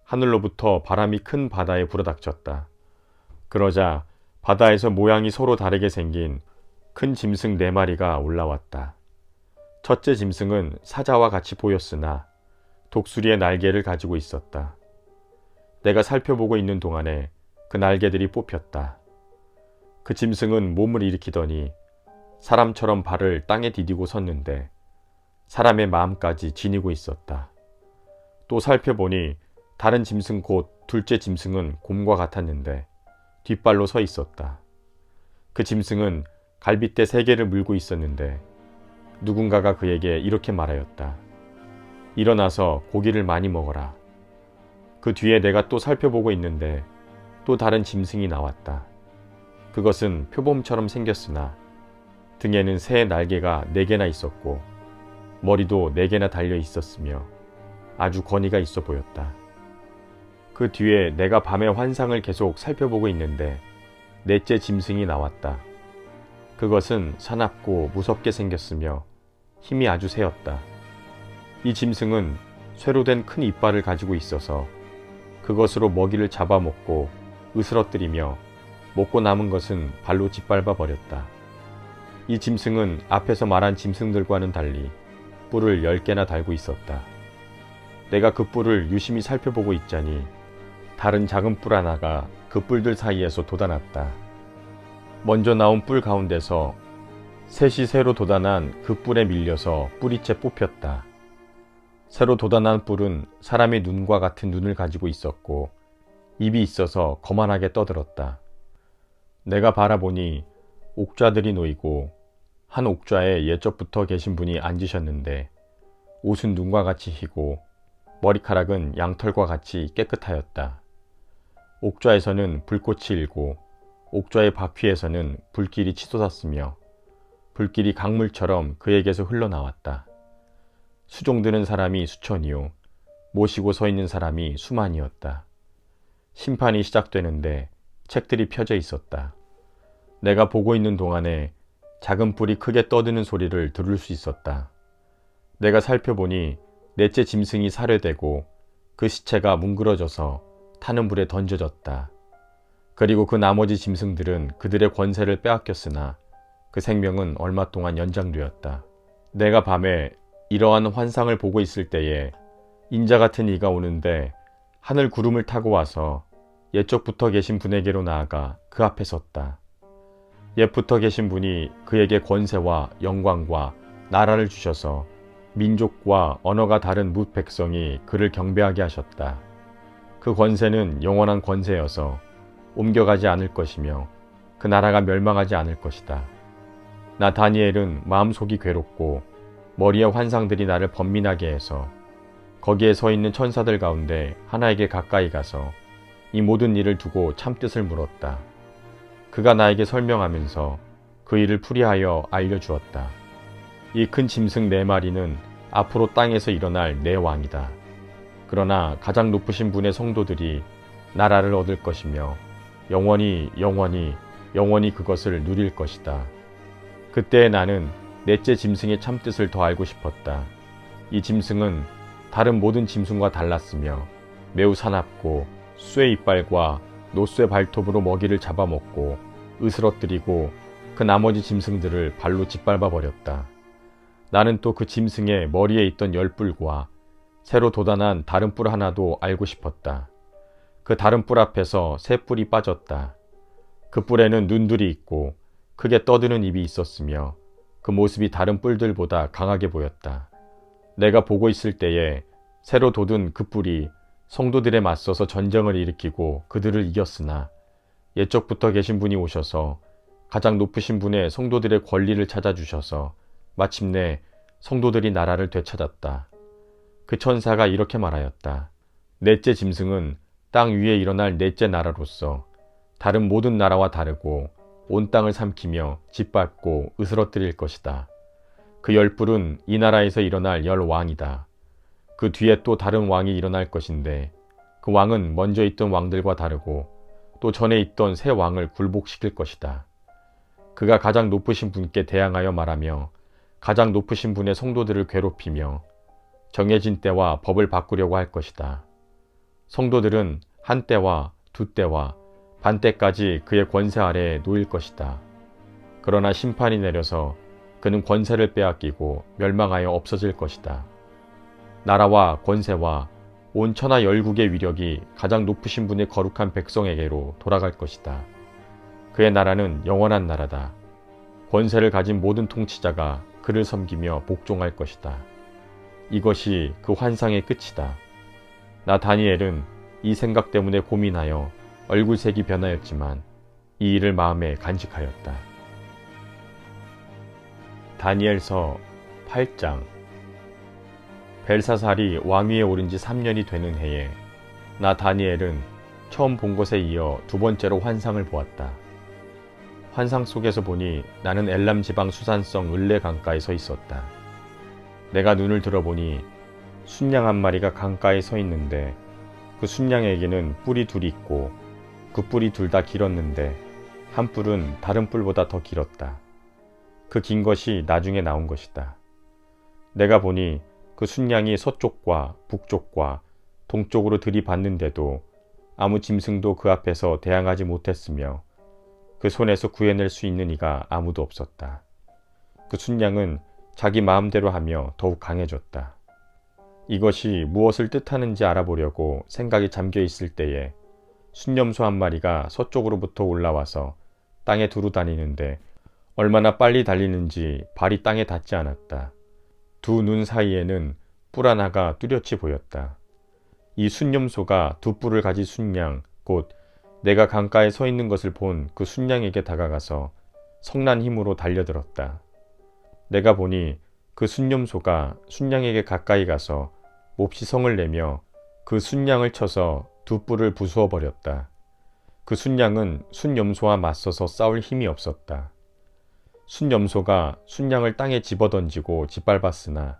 하늘로부터 바람이 큰 바다에 불어닥쳤다. 그러자 바다에서 모양이 서로 다르게 생긴 큰 짐승 4마리가 올라왔다. 첫째 짐승은 사자와 같이 보였으나 독수리의 날개를 가지고 있었다. 내가 살펴보고 있는 동안에 그 날개들이 뽑혔다. 그 짐승은 몸을 일으키더니 사람처럼 발을 땅에 디디고 섰는데 사람의 마음까지 지니고 있었다. 또 살펴보니 다른 짐승 곧 둘째 짐승은 곰과 같았는데 뒷발로 서 있었다. 그 짐승은 갈빗대 3개를 물고 있었는데 누군가가 그에게 이렇게 말하였다. 일어나서 고기를 많이 먹어라. 그 뒤에 내가 또 살펴보고 있는데 또 다른 짐승이 나왔다. 그것은 표범처럼 생겼으나 등에는 새의 날개가 4개나 있었고 머리도 4개나 달려 있었으며 아주 권위가 있어 보였다. 그 뒤에 내가 밤의 환상을 계속 살펴보고 있는데 넷째 짐승이 나왔다. 그것은 사납고 무섭게 생겼으며 힘이 아주 세었다. 이 짐승은 쇠로 된 큰 이빨을 가지고 있어서 그것으로 먹이를 잡아먹고 으스러뜨리며 먹고 남은 것은 발로 짓밟아 버렸다. 이 짐승은 앞에서 말한 짐승들과는 달리 뿔을 10개나 달고 있었다. 내가 그 뿔을 유심히 살펴보고 있자니 다른 작은 뿔 하나가 그 뿔들 사이에서 돋아났다. 먼저 나온 뿔 가운데서 셋이 새로 돋아난 그 뿔에 밀려서 뿌리째 뽑혔다. 새로 돋아난 뿔은 사람의 눈과 같은 눈을 가지고 있었고 입이 있어서 거만하게 떠들었다. 내가 바라보니 옥좌들이 놓이고 한 옥좌에 예적부터 계신 분이 앉으셨는데 옷은 눈과 같이 희고 머리카락은 양털과 같이 깨끗하였다. 옥좌에서는 불꽃이 일고 옥좌의 바퀴에서는 불길이 치솟았으며 불길이 강물처럼 그에게서 흘러나왔다. 수종드는 사람이 수천이요 모시고 서 있는 사람이 수만이었다. 심판이 시작되는데 책들이 펴져 있었다. 내가 보고 있는 동안에 작은 뿔이 크게 떠드는 소리를 들을 수 있었다. 내가 살펴보니 넷째 짐승이 살해되고 그 시체가 뭉그러져서 타는 불에 던져졌다. 그리고 그 나머지 짐승들은 그들의 권세를 빼앗겼으나 그 생명은 얼마 동안 연장되었다. 내가 밤에 이러한 환상을 보고 있을 때에 인자 같은 이가 오는데 하늘 구름을 타고 와서 옛적부터 계신 분에게로 나아가 그 앞에 섰다. 옛부터 계신 분이 그에게 권세와 영광과 나라를 주셔서 민족과 언어가 다른 뭇 백성이 그를 경배하게 하셨다. 그 권세는 영원한 권세여서 옮겨가지 않을 것이며 그 나라가 멸망하지 않을 것이다. 나 다니엘은 마음속이 괴롭고 머리의 환상들이 나를 번민하게 해서 거기에 서 있는 천사들 가운데 하나에게 가까이 가서 이 모든 일을 두고 참뜻을 물었다. 그가 나에게 설명하면서 그 일을 풀이하여 알려주었다. 이 큰 짐승 4마리는 앞으로 땅에서 일어날 내 왕이다. 그러나 가장 높으신 분의 성도들이 나라를 얻을 것이며 영원히 그것을 누릴 것이다. 그때 나는 넷째 짐승의 참뜻을 더 알고 싶었다. 이 짐승은 다른 모든 짐승과 달랐으며 매우 사납고 쇠 이빨과 노쇠 발톱으로 먹이를 잡아먹고 으스러뜨리고 그 나머지 짐승들을 발로 짓밟아 버렸다. 나는 또 그 짐승의 머리에 있던 10뿔과 새로 돋아난 다른 뿔 하나도 알고 싶었다. 그 다른 뿔 앞에서 새 뿔이 빠졌다. 그 뿔에는 눈들이 있고 크게 떠드는 입이 있었으며 그 모습이 다른 뿔들보다 강하게 보였다. 내가 보고 있을 때에 새로 돋은 그 뿔이 성도들에 맞서서 전쟁을 일으키고 그들을 이겼으나 옛적부터 계신 분이 오셔서 가장 높으신 분의 성도들의 권리를 찾아주셔서 마침내 성도들이 나라를 되찾았다. 그 천사가 이렇게 말하였다. 넷째 짐승은 땅 위에 일어날 넷째 나라로서 다른 모든 나라와 다르고 온 땅을 삼키며 짓밟고 으스러뜨릴 것이다. 그 10뿔은 이 나라에서 일어날 10왕이다. 그 뒤에 또 다른 왕이 일어날 것인데 그 왕은 먼저 있던 왕들과 다르고 또 전에 있던 새 왕을 굴복시킬 것이다. 그가 가장 높으신 분께 대항하여 말하며 가장 높으신 분의 성도들을 괴롭히며 정해진 때와 법을 바꾸려고 할 것이다. 성도들은 한 때와 두 때와 반 때까지 그의 권세 아래에 놓일 것이다. 그러나 심판이 내려서 그는 권세를 빼앗기고 멸망하여 없어질 것이다. 나라와 권세와 온 천하 열국의 위력이 가장 높으신 분의 거룩한 백성에게로 돌아갈 것이다. 그의 나라는 영원한 나라다. 권세를 가진 모든 통치자가 그를 섬기며 복종할 것이다. 이것이 그 환상의 끝이다. 나 다니엘은 이 생각 때문에 고민하여 얼굴색이 변하였지만 이 일을 마음에 간직하였다. 다니엘서 8장. 벨사살이 왕위에 오른 지 3년이 되는 해에 나 다니엘은 처음 본 것에 이어 두 번째로 환상을 보았다. 환상 속에서 보니 나는 엘람 지방 수산성 을레 강가에 서 있었다. 내가 눈을 들어보니 순양 한 마리가 강가에 서 있는데 그 순양에게는 뿔이 둘이 있고 그 뿔이 둘 다 길었는데 한 뿔은 다른 뿔보다 더 길었다. 그 긴 것이 나중에 나온 것이다. 내가 보니 그 순양이 서쪽과 북쪽과 동쪽으로 들이받는데도 아무 짐승도 그 앞에서 대항하지 못했으며 그 손에서 구해낼 수 있는 이가 아무도 없었다. 그 순양은 자기 마음대로 하며 더욱 강해졌다. 이것이 무엇을 뜻하는지 알아보려고 생각이 잠겨 있을 때에 순념소 한 마리가 서쪽으로부터 올라와서 땅에 두루 다니는데 얼마나 빨리 달리는지 발이 땅에 닿지 않았다. 두 눈 사이에는 뿔 하나가 뚜렷이 보였다. 이 순념소가 두 뿔을 가진 순양, 곧 내가 강가에 서 있는 것을 본 그 순양에게 다가가서 성난 힘으로 달려들었다. 내가 보니 그 순념소가 순양에게 가까이 가서 몹시 성을 내며 그 순양을 쳐서 두 뿔을 부수어 버렸다. 그 순양은 순염소와 맞서서 싸울 힘이 없었다. 순염소가 순양을 땅에 집어던지고 짓밟았으나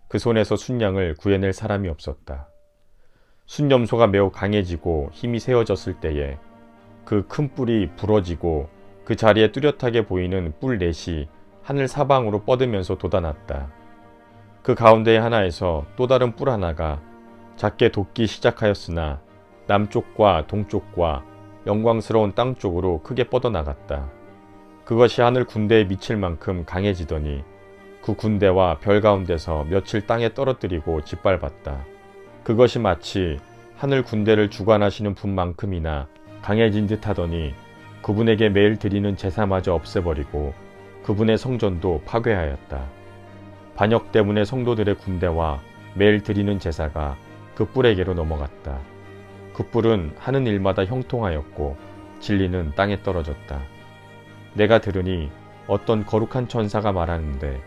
그 손에서 순양을 구해낼 사람이 없었다. 순염소가 매우 강해지고 힘이 세워졌을 때에 그 큰 뿔이 부러지고 그 자리에 뚜렷하게 보이는 뿔 넷이 하늘 사방으로 뻗으면서 돋아났다. 그 가운데 하나에서 또 다른 뿔 하나가 작게 돋기 시작하였으나 남쪽과 동쪽과 영광스러운 땅 쪽으로 크게 뻗어나갔다. 그것이 하늘 군대에 미칠 만큼 강해지더니 그 군대와 별 가운데서 며칠 땅에 떨어뜨리고 짓밟았다. 그것이 마치 하늘 군대를 주관하시는 분만큼이나 강해진 듯 하더니 그분에게 매일 드리는 제사마저 없애버리고 그분의 성전도 파괴하였다. 반역 때문에 성도들의 군대와 매일 드리는 제사가 그 뿔에게로 넘어갔다. 그 뿔은 하는 일마다 형통하였고 진리는 땅에 떨어졌다. 내가 들으니 어떤 거룩한 천사가 말하는데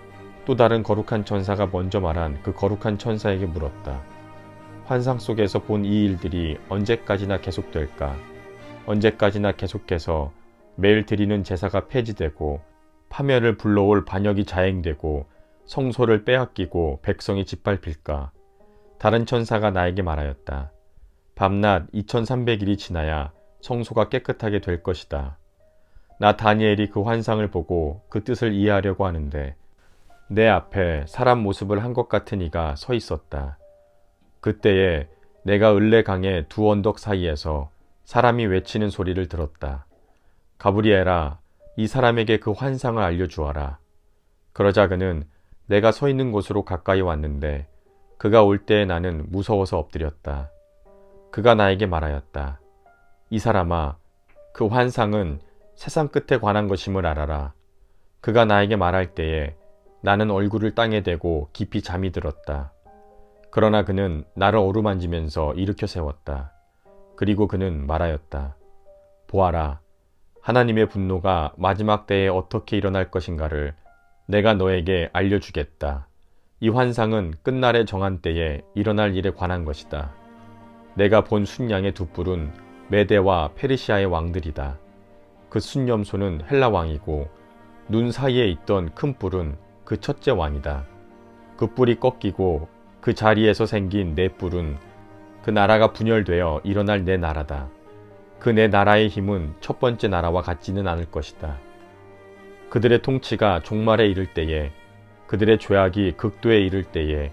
또 다른 거룩한 천사가 먼저 말한 그 거룩한 천사에게 물었다. 환상 속에서 본 이 일들이 언제까지나 계속될까? 언제까지나 계속해서 매일 드리는 제사가 폐지되고 파멸을 불러올 반역이 자행되고 성소를 빼앗기고 백성이 짓밟힐까? 다른 천사가 나에게 말하였다. 밤낮 2300일이 지나야 성소가 깨끗하게 될 것이다. 나 다니엘이 그 환상을 보고 그 뜻을 이해하려고 하는데 내 앞에 사람 모습을 한 것 같은 이가 서 있었다. 그때에 내가 을레강의 두 언덕 사이에서 사람이 외치는 소리를 들었다. 가브리엘아, 이 사람에게 그 환상을 알려주어라. 그러자 그는 내가 서 있는 곳으로 가까이 왔는데 그가 올 때에 나는 무서워서 엎드렸다. 그가 나에게 말하였다. 이 사람아, 그 환상은 세상 끝에 관한 것임을 알아라. 그가 나에게 말할 때에 나는 얼굴을 땅에 대고 깊이 잠이 들었다. 그러나 그는 나를 어루만지면서 일으켜 세웠다. 그리고 그는 말하였다. 보아라, 하나님의 분노가 마지막 때에 어떻게 일어날 것인가를 내가 너에게 알려주겠다. 이 환상은 끝날에 정한 때에 일어날 일에 관한 것이다. 내가 본 순양의 두 뿔은 메대와 페르시아의 왕들이다. 그 순염소는 헬라 왕이고 눈 사이에 있던 큰 뿔은 그 첫째 왕이다. 그 뿔이 꺾이고 그 자리에서 생긴 네 뿔은 그 나라가 분열되어 일어날 내 나라다. 그 내 나라의 힘은 첫 번째 나라와 같지는 않을 것이다. 그들의 통치가 종말에 이를 때에 그들의 죄악이 극도에 이를 때에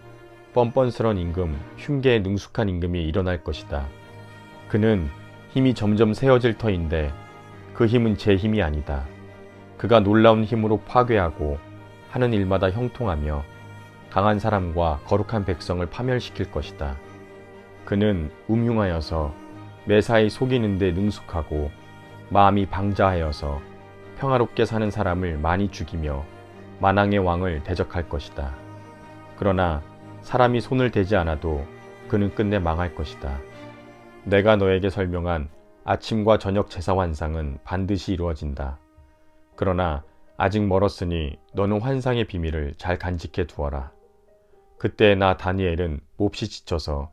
뻔뻔스런 임금, 흉계에 능숙한 임금이 일어날 것이다. 그는 힘이 점점 세어질 터인데 그 힘은 제 힘이 아니다. 그가 놀라운 힘으로 파괴하고 하는 일마다 형통하며 강한 사람과 거룩한 백성을 파멸시킬 것이다. 그는 음흉하여서 매사에 속이는 데 능숙하고 마음이 방자하여서 평화롭게 사는 사람을 많이 죽이며 만왕의 왕을 대적할 것이다. 그러나 사람이 손을 대지 않아도 그는 끝내 망할 것이다. 내가 너에게 설명한 아침과 저녁 제사 환상은 반드시 이루어진다. 그러나 아직 멀었으니 너는 환상의 비밀을 잘 간직해 두어라. 그때 나 다니엘은 몹시 지쳐서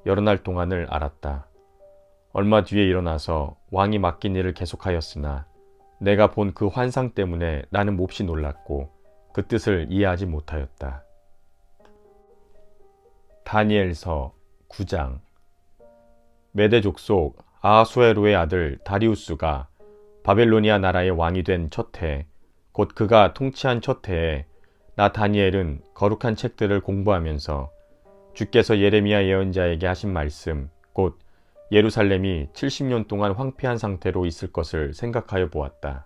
여러 날 동안을 앓았다. 얼마 뒤에 일어나서 왕이 맡긴 일을 계속하였으나 내가 본 그 환상 때문에 나는 몹시 놀랐고 그 뜻을 이해하지 못하였다. 다니엘서 9장. 메대 족속 아하수에로의 아들 다리우스가 바벨로니아 나라의 왕이 된 첫 해, 곧 그가 통치한 첫 해에 나 다니엘은 거룩한 책들을 공부하면서 주께서 예레미야 예언자에게 하신 말씀, 곧 예루살렘이 70년 동안 황폐한 상태로 있을 것을 생각하여 보았다.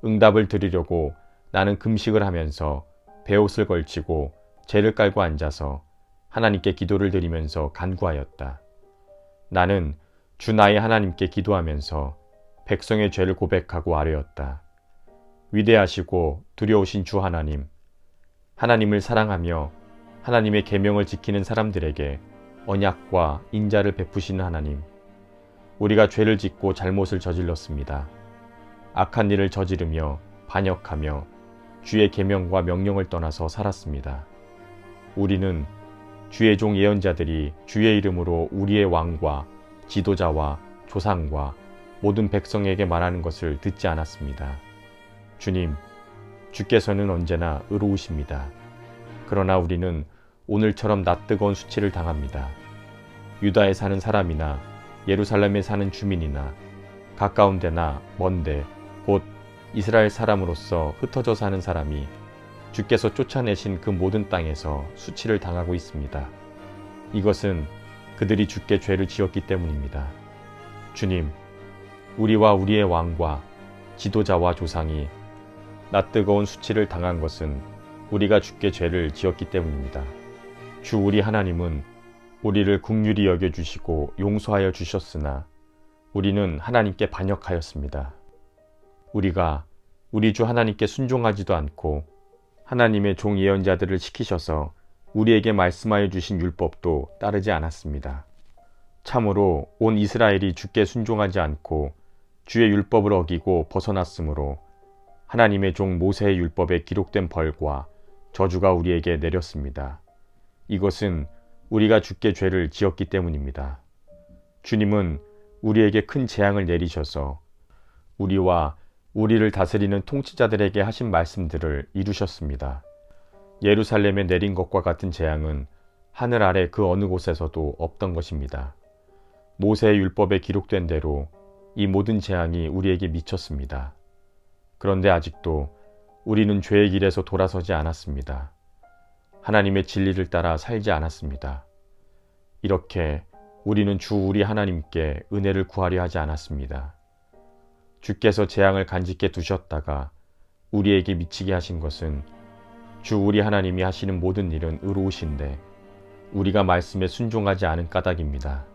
응답을 드리려고 나는 금식을 하면서 베옷을 걸치고 재를 깔고 앉아서 하나님께 기도를 드리면서 간구하였다. 나는 주 나의 하나님께 기도하면서 백성의 죄를 고백하고 아뢰었다. 위대하시고 두려우신 주 하나님, 하나님을 사랑하며 하나님의 계명을 지키는 사람들에게 언약과 인자를 베푸시는 하나님, 우리가 죄를 짓고 잘못을 저질렀습니다. 악한 일을 저지르며 반역하며 주의 계명과 명령을 떠나서 살았습니다. 우리는 주의 종 예언자들이 주의 이름으로 우리의 왕과 지도자와 조상과 모든 백성에게 말하는 것을 듣지 않았습니다. 주님, 주께서는 언제나 의로우십니다. 그러나 우리는 오늘처럼 낯뜨거운 수치를 당합니다. 유다에 사는 사람이나 예루살렘에 사는 주민이나 가까운 데나 먼데 곧 이스라엘 사람으로서 흩어져 사는 사람이 주께서 쫓아내신 그 모든 땅에서 수치를 당하고 있습니다. 이것은 그들이 주께 죄를 지었기 때문입니다. 주님, 우리와 우리의 왕과 지도자와 조상이 낯뜨거운 수치를 당한 것은 우리가 주께 죄를 지었기 때문입니다. 주 우리 하나님은 우리를 긍휼히 여겨주시고 용서하여 주셨으나 우리는 하나님께 반역하였습니다. 우리가 우리 주 하나님께 순종하지도 않고 하나님의 종 예언자들을 시키셔서 우리에게 말씀하여 주신 율법도 따르지 않았습니다. 참으로 온 이스라엘이 주께 순종하지 않고 주의 율법을 어기고 벗어났으므로 하나님의 종 모세의 율법에 기록된 벌과 저주가 우리에게 내렸습니다. 이것은 우리가 주께 죄를 지었기 때문입니다. 주님은 우리에게 큰 재앙을 내리셔서 우리와 우리를 다스리는 통치자들에게 하신 말씀들을 이루셨습니다. 예루살렘에 내린 것과 같은 재앙은 하늘 아래 그 어느 곳에서도 없던 것입니다. 모세의 율법에 기록된 대로 이 모든 재앙이 우리에게 미쳤습니다. 그런데 아직도 우리는 죄의 길에서 돌아서지 않았습니다. 하나님의 진리를 따라 살지 않았습니다. 이렇게 우리는 주 우리 하나님께 은혜를 구하려 하지 않았습니다. 주께서 재앙을 간직해 두셨다가 우리에게 미치게 하신 것은 주 우리 하나님이 하시는 모든 일은 의로우신데 우리가 말씀에 순종하지 않은 까닭입니다.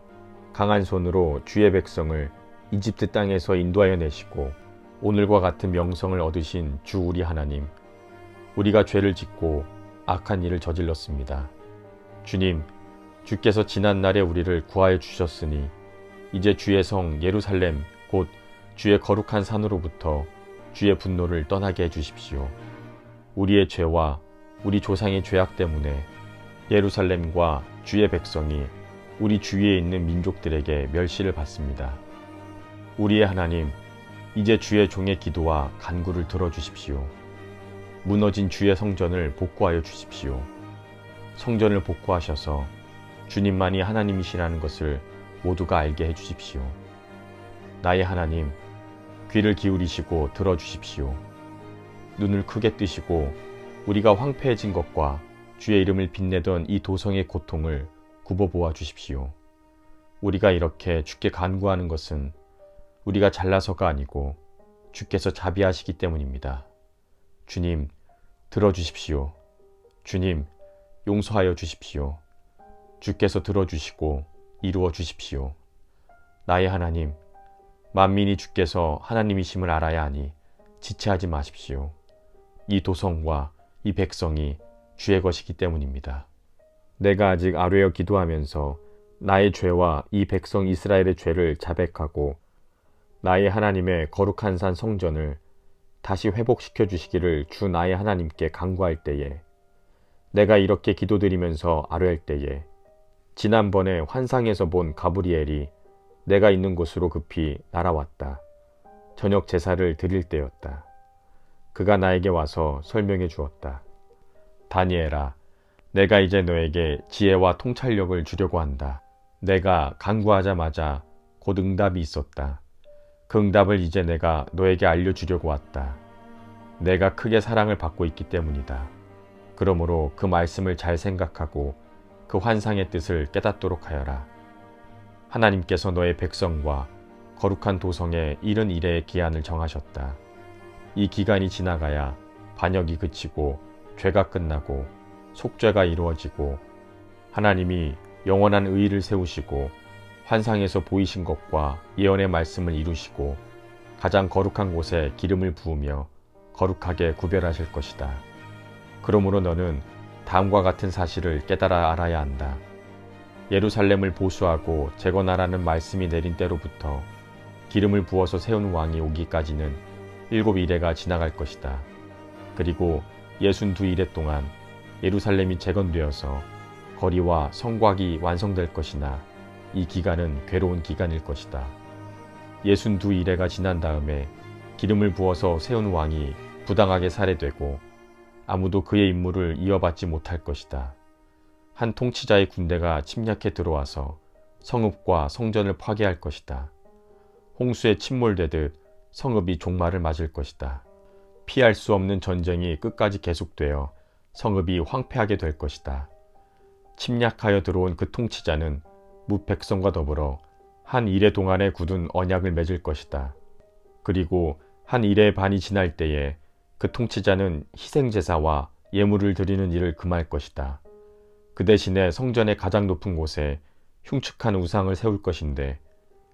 강한 손으로 주의 백성을 이집트 땅에서 인도하여 내시고 오늘과 같은 명성을 얻으신 주 우리 하나님, 우리가 죄를 짓고 악한 일을 저질렀습니다. 주님, 주께서 지난날에 우리를 구하여 주셨으니 이제 주의 성 예루살렘 곧 주의 거룩한 산으로부터 주의 분노를 떠나게 해주십시오. 우리의 죄와 우리 조상의 죄악 때문에 예루살렘과 주의 백성이 우리 주위에 있는 민족들에게 멸시를 받습니다. 우리의 하나님, 이제 주의 종의 기도와 간구를 들어주십시오. 무너진 주의 성전을 복구하여 주십시오. 성전을 복구하셔서 주님만이 하나님이시라는 것을 모두가 알게 해주십시오. 나의 하나님, 귀를 기울이시고 들어주십시오. 눈을 크게 뜨시고 우리가 황폐해진 것과 주의 이름을 빛내던 이 도성의 고통을 굽어보아 주십시오. 우리가 이렇게 주께 간구하는 것은 우리가 잘나서가 아니고 주께서 자비하시기 때문입니다. 주님, 들어주십시오. 주님, 용서하여 주십시오. 주께서 들어주시고 이루어 주십시오. 나의 하나님, 만민이 주께서 하나님이심을 알아야 하니 지체하지 마십시오. 이 도성과 이 백성이 주의 것이기 때문입니다. 내가 아직 아뢰어 기도하면서 나의 죄와 이 백성 이스라엘의 죄를 자백하고 나의 하나님의 거룩한 산 성전을 다시 회복시켜 주시기를 주 나의 하나님께 간구할 때에 내가 이렇게 기도드리면서 아뢰할 때에 지난번에 환상에서 본 가브리엘이 내가 있는 곳으로 급히 날아왔다. 저녁 제사를 드릴 때였다. 그가 나에게 와서 설명해 주었다. 다니엘아, 내가 이제 너에게 지혜와 통찰력을 주려고 한다. 내가 간구하자마자 곧 응답이 있었다. 그 응답을 이제 내가 너에게 알려주려고 왔다. 내가 크게 사랑을 받고 있기 때문이다. 그러므로 그 말씀을 잘 생각하고 그 환상의 뜻을 깨닫도록 하여라. 하나님께서 너의 백성과 거룩한 도성에 70일의 기한을 정하셨다. 이 기간이 지나가야 반역이 그치고 죄가 끝나고 속죄가 이루어지고 하나님이 영원한 의의를 세우시고 환상에서 보이신 것과 예언의 말씀을 이루시고 가장 거룩한 곳에 기름을 부으며 거룩하게 구별하실 것이다. 그러므로 너는 다음과 같은 사실을 깨달아 알아야 한다. 예루살렘을 보수하고 재건하라는 말씀이 내린 때로부터 기름을 부어서 세운 왕이 오기까지는 7일에가 지나갈 것이다. 그리고 62일에 동안 예루살렘이 재건되어서 거리와 성곽이 완성될 것이나 이 기간은 괴로운 기간일 것이다. 62일에가 지난 다음에 기름을 부어서 세운 왕이 부당하게 살해되고 아무도 그의 임무를 이어받지 못할 것이다. 한 통치자의 군대가 침략해 들어와서 성읍과 성전을 파괴할 것이다. 홍수에 침몰되듯 성읍이 종말을 맞을 것이다. 피할 수 없는 전쟁이 끝까지 계속되어 성읍이 황폐하게 될 것이다. 침략하여 들어온 그 통치자는 무백성과 더불어 한 일해 동안에 굳은 언약을 맺을 것이다. 그리고 한 일해 반이 지날 때에 그 통치자는 희생제사와 예물을 드리는 일을 금할 것이다. 그 대신에 성전의 가장 높은 곳에 흉측한 우상을 세울 것인데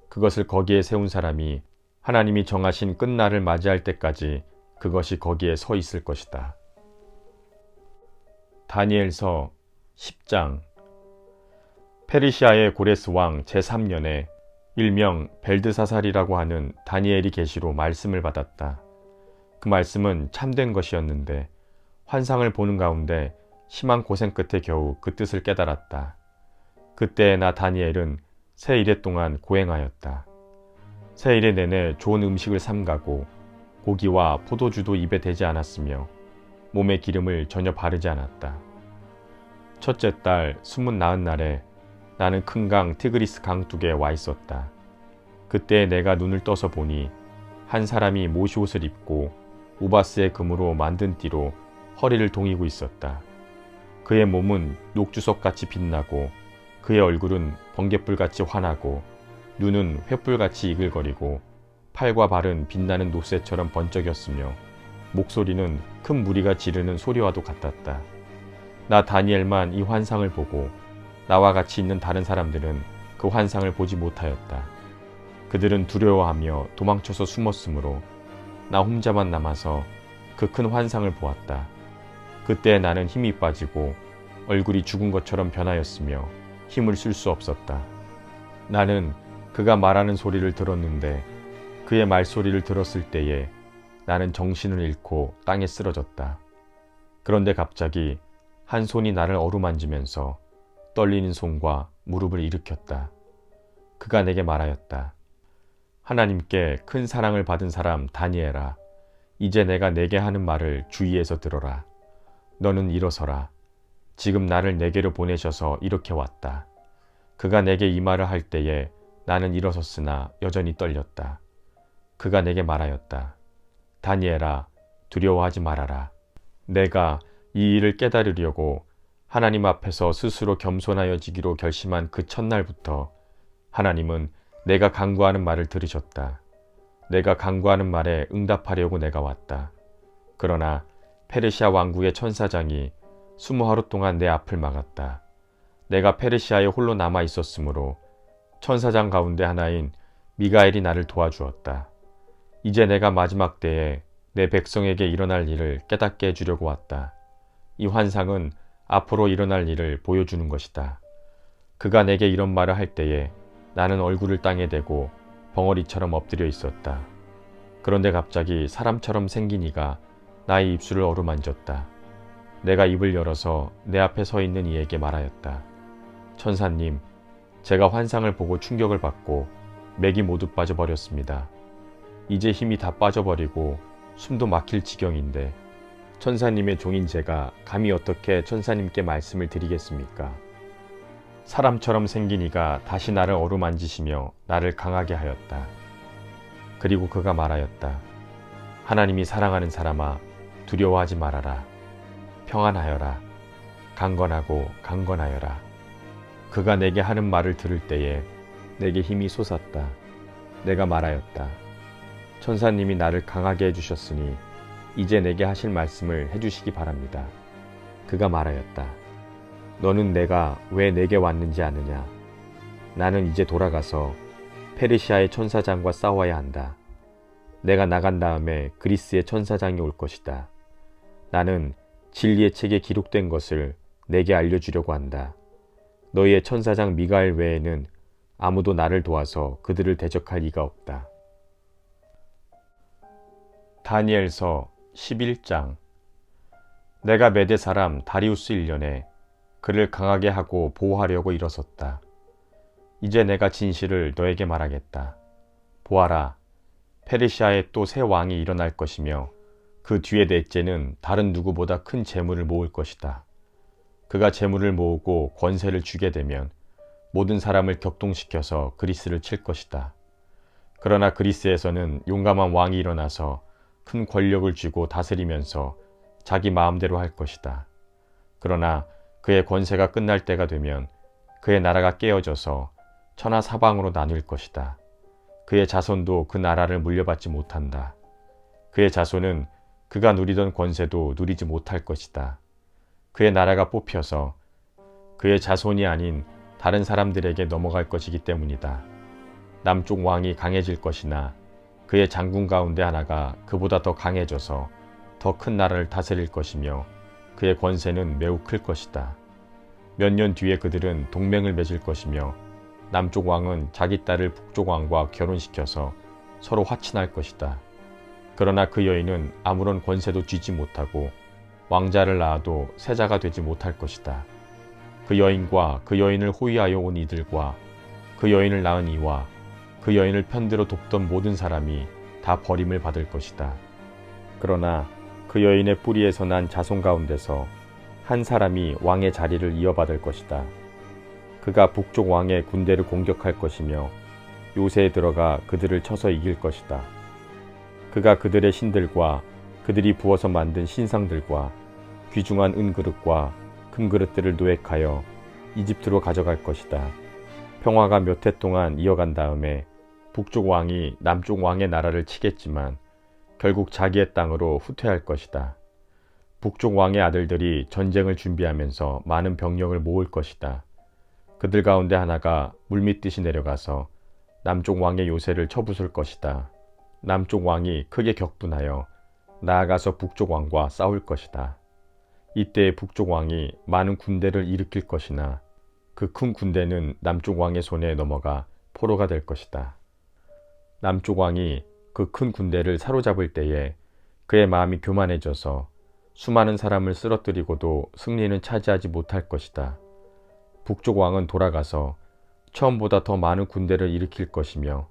그것을 거기에 세운 사람이 하나님이 정하신 끝날을 맞이할 때까지 그것이 거기에 서 있을 것이다. 다니엘서 10장. 페르시아의 고레스 왕 그 말씀은 참된 것이었는데 환상을 보는 가운데 심한 고생 끝에 겨우 그 뜻을 깨달았다. 그때 나 다니엘은 새 일해 동안 고행하였다. 새 일해 내내 좋은 음식을 삼가고 고기와 포도주도 입에 대지 않았으며 몸에 기름을 전혀 바르지 않았다. 첫째 달 29날에 나는 큰 강 티그리스 강둑에 와 있었다. 그때 내가 눈을 떠서 보니 한 사람이 모시옷을 입고 우바스의 금으로 만든 띠로 허리를 동이고 있었다. 그의 몸은 녹주석같이 빛나고 그의 얼굴은 번갯불같이 환하고 눈은 횃불같이 이글거리고 팔과 발은 빛나는 노쇠처럼 번쩍였으며 목소리는 큰 무리가 지르는 소리와도 같았다. 나 다니엘만 이 환상을 보고 나와 같이 있는 다른 사람들은 그 환상을 보지 못하였다. 그들은 두려워하며 도망쳐서 숨었으므로 나 혼자만 남아서 그 큰 환상을 보았다. 그때 나는 힘이 빠지고 얼굴이 죽은 것처럼 변하였으며 힘을 쓸 수 없었다. 나는 그가 말하는 소리를 들었는데 그의 말소리를 들었을 때에 나는 정신을 잃고 땅에 쓰러졌다. 그런데 갑자기 한 손이 나를 어루만지면서 떨리는 손과 무릎을 일으켰다. 그가 내게 말하였다. 하나님께 큰 사랑을 받은 사람 다니엘아, 이제 내가 내게 하는 말을 주의해서 들어라. 너는 일어서라. 지금 나를 내게로 보내셔서 이렇게 왔다. 그가 내게 이 말을 할 때에 나는 일어섰으나 여전히 떨렸다. 그가 내게 말하였다. 다니엘아, 두려워하지 말아라. 내가 이 일을 깨달으려고 하나님 앞에서 스스로 겸손하여지기로 결심한 그 첫날부터 하나님은 내가 간구하는 말을 들으셨다. 내가 간구하는 말에 응답하려고 내가 왔다. 그러나 페르시아 왕국의 천사장이 20하루 동안 내 앞을 막았다. 내가 페르시아에 홀로 남아 있었으므로 천사장 가운데 하나인 미가엘이 나를 도와주었다. 이제 내가 마지막 때에 내 백성에게 일어날 일을 깨닫게 해주려고 왔다. 이 환상은 앞으로 일어날 일을 보여주는 것이다. 그가 내게 이런 말을 할 때에 나는 얼굴을 땅에 대고 벙어리처럼 엎드려 있었다. 그런데 갑자기 사람처럼 생긴 이가 나의 입술을 어루만졌다. 내가 입을 열어서 내 앞에 서 있는 이에게 말하였다. 천사님, 제가 환상을 보고 충격을 받고 맥이 모두 빠져버렸습니다. 이제 힘이 다 빠져버리고 숨도 막힐 지경인데 천사님의 종인 제가 감히 어떻게 천사님께 말씀을 드리겠습니까? 사람처럼 생긴 이가 다시 나를 어루만지시며 나를 강하게 하였다. 그리고 그가 말하였다. 하나님이 사랑하는 사람아, 두려워하지 말아라. 평안하여라. 강건하고 강건하여라. 그가 내게 하는 말을 들을 때에 내게 힘이 솟았다. 내가 말하였다. 천사님이 나를 강하게 해주셨으니 이제 내게 하실 말씀을 해주시기 바랍니다. 그가 말하였다. 너는 내가 왜 내게 왔는지 아느냐? 나는 이제 돌아가서 페르시아의 천사장과 싸워야 한다. 내가 나간 다음에 그리스의 천사장이 올 것이다. 나는 진리의 책에 기록된 것을 내게 알려주려고 한다. 너희의 천사장 미가엘 외에는 아무도 나를 도와서 그들을 대적할 이가 없다. 다니엘서 11장. 내가 메대 사람 다리우스 1년에 그를 강하게 하고 보호하려고 일어섰다. 이제 내가 진실을 너에게 말하겠다. 보아라, 페르시아에 또 새 왕이 일어날 것이며 그 뒤에 넷째는 다른 누구보다 큰 재물을 모을 것이다. 그가 재물을 모으고 권세를 주게 되면 모든 사람을 격동시켜서 그리스를 칠 것이다. 그러나 그리스에서는 용감한 왕이 일어나서 큰 권력을 쥐고 다스리면서 자기 마음대로 할 것이다. 그러나 그의 권세가 끝날 때가 되면 그의 나라가 깨어져서 천하 사방으로 나뉠 것이다. 그의 자손도 그 나라를 물려받지 못한다. 그의 자손은 그가 누리던 권세도 누리지 못할 것이다. 그의 나라가 뽑혀서 그의 자손이 아닌 다른 사람들에게 넘어갈 것이기 때문이다. 남쪽 왕이 강해질 것이나 그의 장군 가운데 하나가 그보다 더 강해져서 더 큰 나라를 다스릴 것이며 그의 권세는 매우 클 것이다. 몇 년 뒤에 그들은 동맹을 맺을 것이며 남쪽 왕은 자기 딸을 북쪽 왕과 결혼시켜서 서로 화친할 것이다. 그러나 그 여인은 아무런 권세도 쥐지 못하고 왕자를 낳아도 세자가 되지 못할 것이다. 그 여인과 그 여인을 호위하여 온 이들과 그 여인을 낳은 이와 그 여인을 편들어 돕던 모든 사람이 다 버림을 받을 것이다. 그러나 그 여인의 뿌리에서 난 자손 가운데서 한 사람이 왕의 자리를 이어받을 것이다. 그가 북쪽 왕의 군대를 공격할 것이며 요새에 들어가 그들을 쳐서 이길 것이다. 그가 그들의 신들과 그들이 부어서 만든 신상들과 귀중한 은그릇과 금그릇들을 노획하여 이집트로 가져갈 것이다. 평화가 몇 해 동안 이어간 다음에 북쪽 왕이 남쪽 왕의 나라를 치겠지만 결국 자기의 땅으로 후퇴할 것이다. 북쪽 왕의 아들들이 전쟁을 준비하면서 많은 병력을 모을 것이다. 그들 가운데 하나가 물밀듯이 내려가서 남쪽 왕의 요새를 쳐부술 것이다. 남쪽 왕이 크게 격분하여 나아가서 북쪽 왕과 싸울 것이다. 이때 북쪽 왕이 많은 군대를 일으킬 것이나 그 큰 군대는 남쪽 왕의 손에 넘어가 포로가 될 것이다. 남쪽 왕이 그 큰 군대를 사로잡을 때에 그의 마음이 교만해져서 수많은 사람을 쓰러뜨리고도 승리는 차지하지 못할 것이다. 북쪽 왕은 돌아가서 처음보다 더 많은 군대를 일으킬 것이며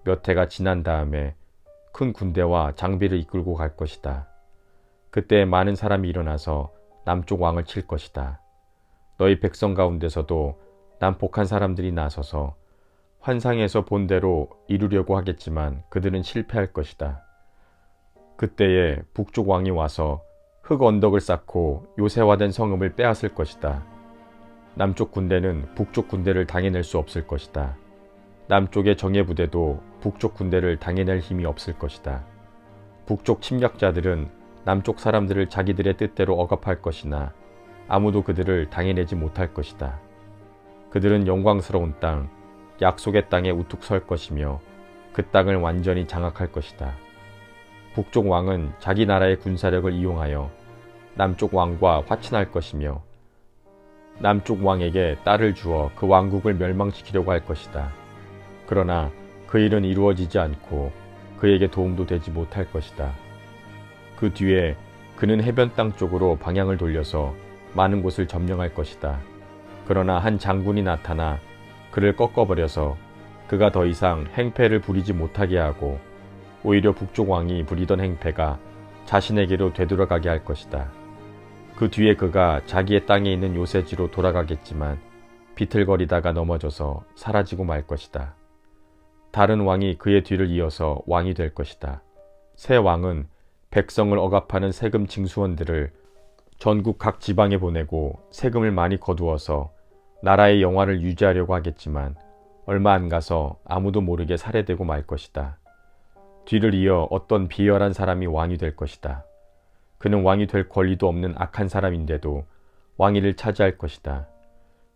몇 해가 지난 다음에 큰 군대와 장비를 이끌고 갈 것이다. 그때 많은 사람이 일어나서 남쪽 왕을 칠 것이다. 너희 백성 가운데서도 난폭한 사람들이 나서서 환상에서 본 대로 이루려고 하겠지만 그들은 실패할 것이다. 그때에 북쪽 왕이 와서 흙 언덕을 쌓고 요새화된 성읍을 빼앗을 것이다. 남쪽 군대는 북쪽 군대를 당해낼 수 없을 것이다. 남쪽의 정예부대도 북쪽 군대를 당해낼 힘이 없을 것이다. 북쪽 침략자들은 남쪽 사람들을 자기들의 뜻대로 억압할 것이나 아무도 그들을 당해내지 못할 것이다. 그들은 영광스러운 땅, 약속의 땅에 우뚝 설 것이며 그 땅을 완전히 장악할 것이다. 북쪽 왕은 자기 나라의 군사력을 이용하여 남쪽 왕과 화친할 것이며 남쪽 왕에게 딸을 주어 그 왕국을 멸망시키려고 할 것이다. 그러나 그 일은 이루어지지 않고 그에게 도움도 되지 못할 것이다. 그 뒤에 그는 해변 땅 쪽으로 방향을 돌려서 많은 곳을 점령할 것이다. 그러나 한 장군이 나타나 그를 꺾어버려서 그가 더 이상 행패를 부리지 못하게 하고 오히려 북쪽 왕이 부리던 행패가 자신에게로 되돌아가게 할 것이다. 그 뒤에 그가 자기의 땅에 있는 요새지로 돌아가겠지만 비틀거리다가 넘어져서 사라지고 말 것이다. 다른 왕이 그의 뒤를 이어서 왕이 될 것이다. 새 왕은 백성을 억압하는 세금 징수원들을 전국 각 지방에 보내고 세금을 많이 거두어서 나라의 영화를 유지하려고 하겠지만 얼마 안 가서 아무도 모르게 살해되고 말 것이다. 뒤를 이어 어떤 비열한 사람이 왕이 될 것이다. 그는 왕이 될 권리도 없는 악한 사람인데도 왕위를 차지할 것이다.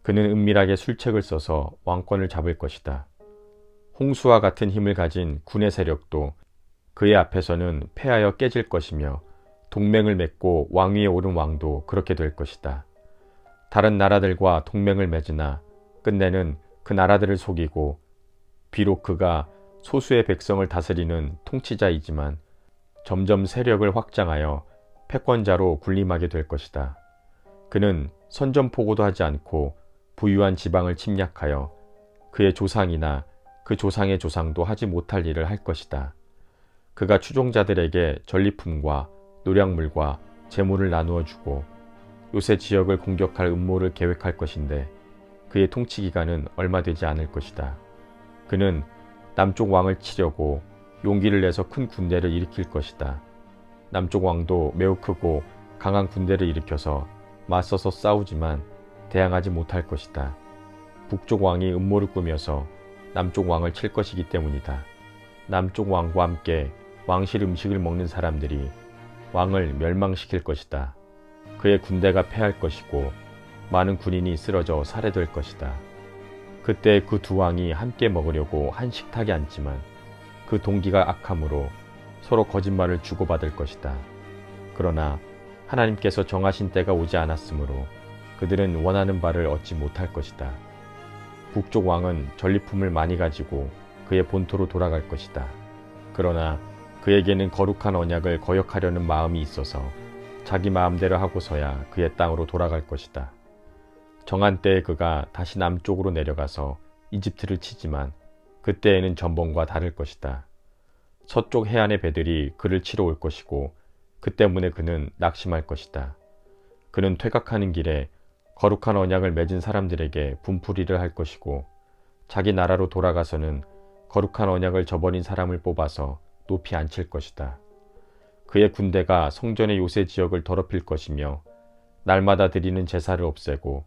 그는 은밀하게 술책을 써서 왕권을 잡을 것이다. 홍수와 같은 힘을 가진 군의 세력도 그의 앞에서는 패하여 깨질 것이며 동맹을 맺고 왕위에 오른 왕도 그렇게 될 것이다. 다른 나라들과 동맹을 맺으나 끝내는 그 나라들을 속이고 비록 그가 소수의 백성을 다스리는 통치자이지만 점점 세력을 확장하여 패권자로 군림하게 될 것이다. 그는 선전포고도 하지 않고 부유한 지방을 침략하여 그의 조상이나 그 조상의 조상도 하지 못할 일을 할 것이다. 그가 추종자들에게 전리품과 노량물과 재물을 나누어 주고 요새 지역을 공격할 음모를 계획할 것인데 그의 통치 기간은 얼마 되지 않을 것이다. 그는 남쪽 왕을 치려고 용기를 내서 큰 군대를 일으킬 것이다. 남쪽 왕도 매우 크고 강한 군대를 일으켜서 맞서서 싸우지만 대항하지 못할 것이다. 북쪽 왕이 음모를 꾸며서 남쪽 왕을 칠 것이기 때문이다. 남쪽 왕과 함께 왕실 음식을 먹는 사람들이 왕을 멸망시킬 것이다. 그의 군대가 패할 것이고 많은 군인이 쓰러져 살해될 것이다. 그때 그 두 왕이 함께 먹으려고 한 식탁에 앉지만 그 동기가 악함으로 서로 거짓말을 주고받을 것이다. 그러나 하나님께서 정하신 때가 오지 않았으므로 그들은 원하는 바를 얻지 못할 것이다. 북쪽 왕은 전리품을 많이 가지고 그의 본토로 돌아갈 것이다. 그러나 그에게는 거룩한 언약을 거역하려는 마음이 있어서 자기 마음대로 하고서야 그의 땅으로 돌아갈 것이다. 정한 때에 그가 다시 남쪽으로 내려가서 이집트를 치지만 그때에는 전번과 다를 것이다. 서쪽 해안의 배들이 그를 치러 올 것이고 그 때문에 그는 낙심할 것이다. 그는 퇴각하는 길에 거룩한 언약을 맺은 사람들에게 분풀이를 할 것이고 자기 나라로 돌아가서는 거룩한 언약을 저버린 사람을 뽑아서 높이 앉힐 것이다. 그의 군대가 성전의 요새 지역을 더럽힐 것이며 날마다 드리는 제사를 없애고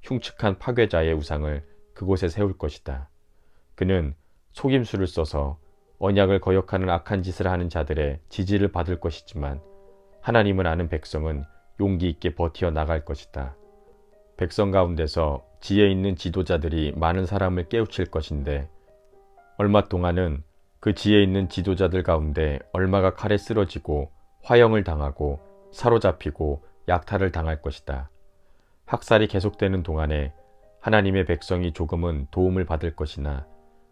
흉측한 파괴자의 우상을 그곳에 세울 것이다. 그는 속임수를 써서 언약을 거역하는 악한 짓을 하는 자들의 지지를 받을 것이지만 하나님을 아는 백성은 용기 있게 버티어 나갈 것이다. 백성 가운데서 지혜 있는 지도자들이 많은 사람을 깨우칠 것인데 얼마 동안은 그 지혜 있는 지도자들 가운데 얼마가 칼에 쓰러지고 화형을 당하고 사로잡히고 약탈을 당할 것이다. 학살이 계속되는 동안에 하나님의 백성이 조금은 도움을 받을 것이나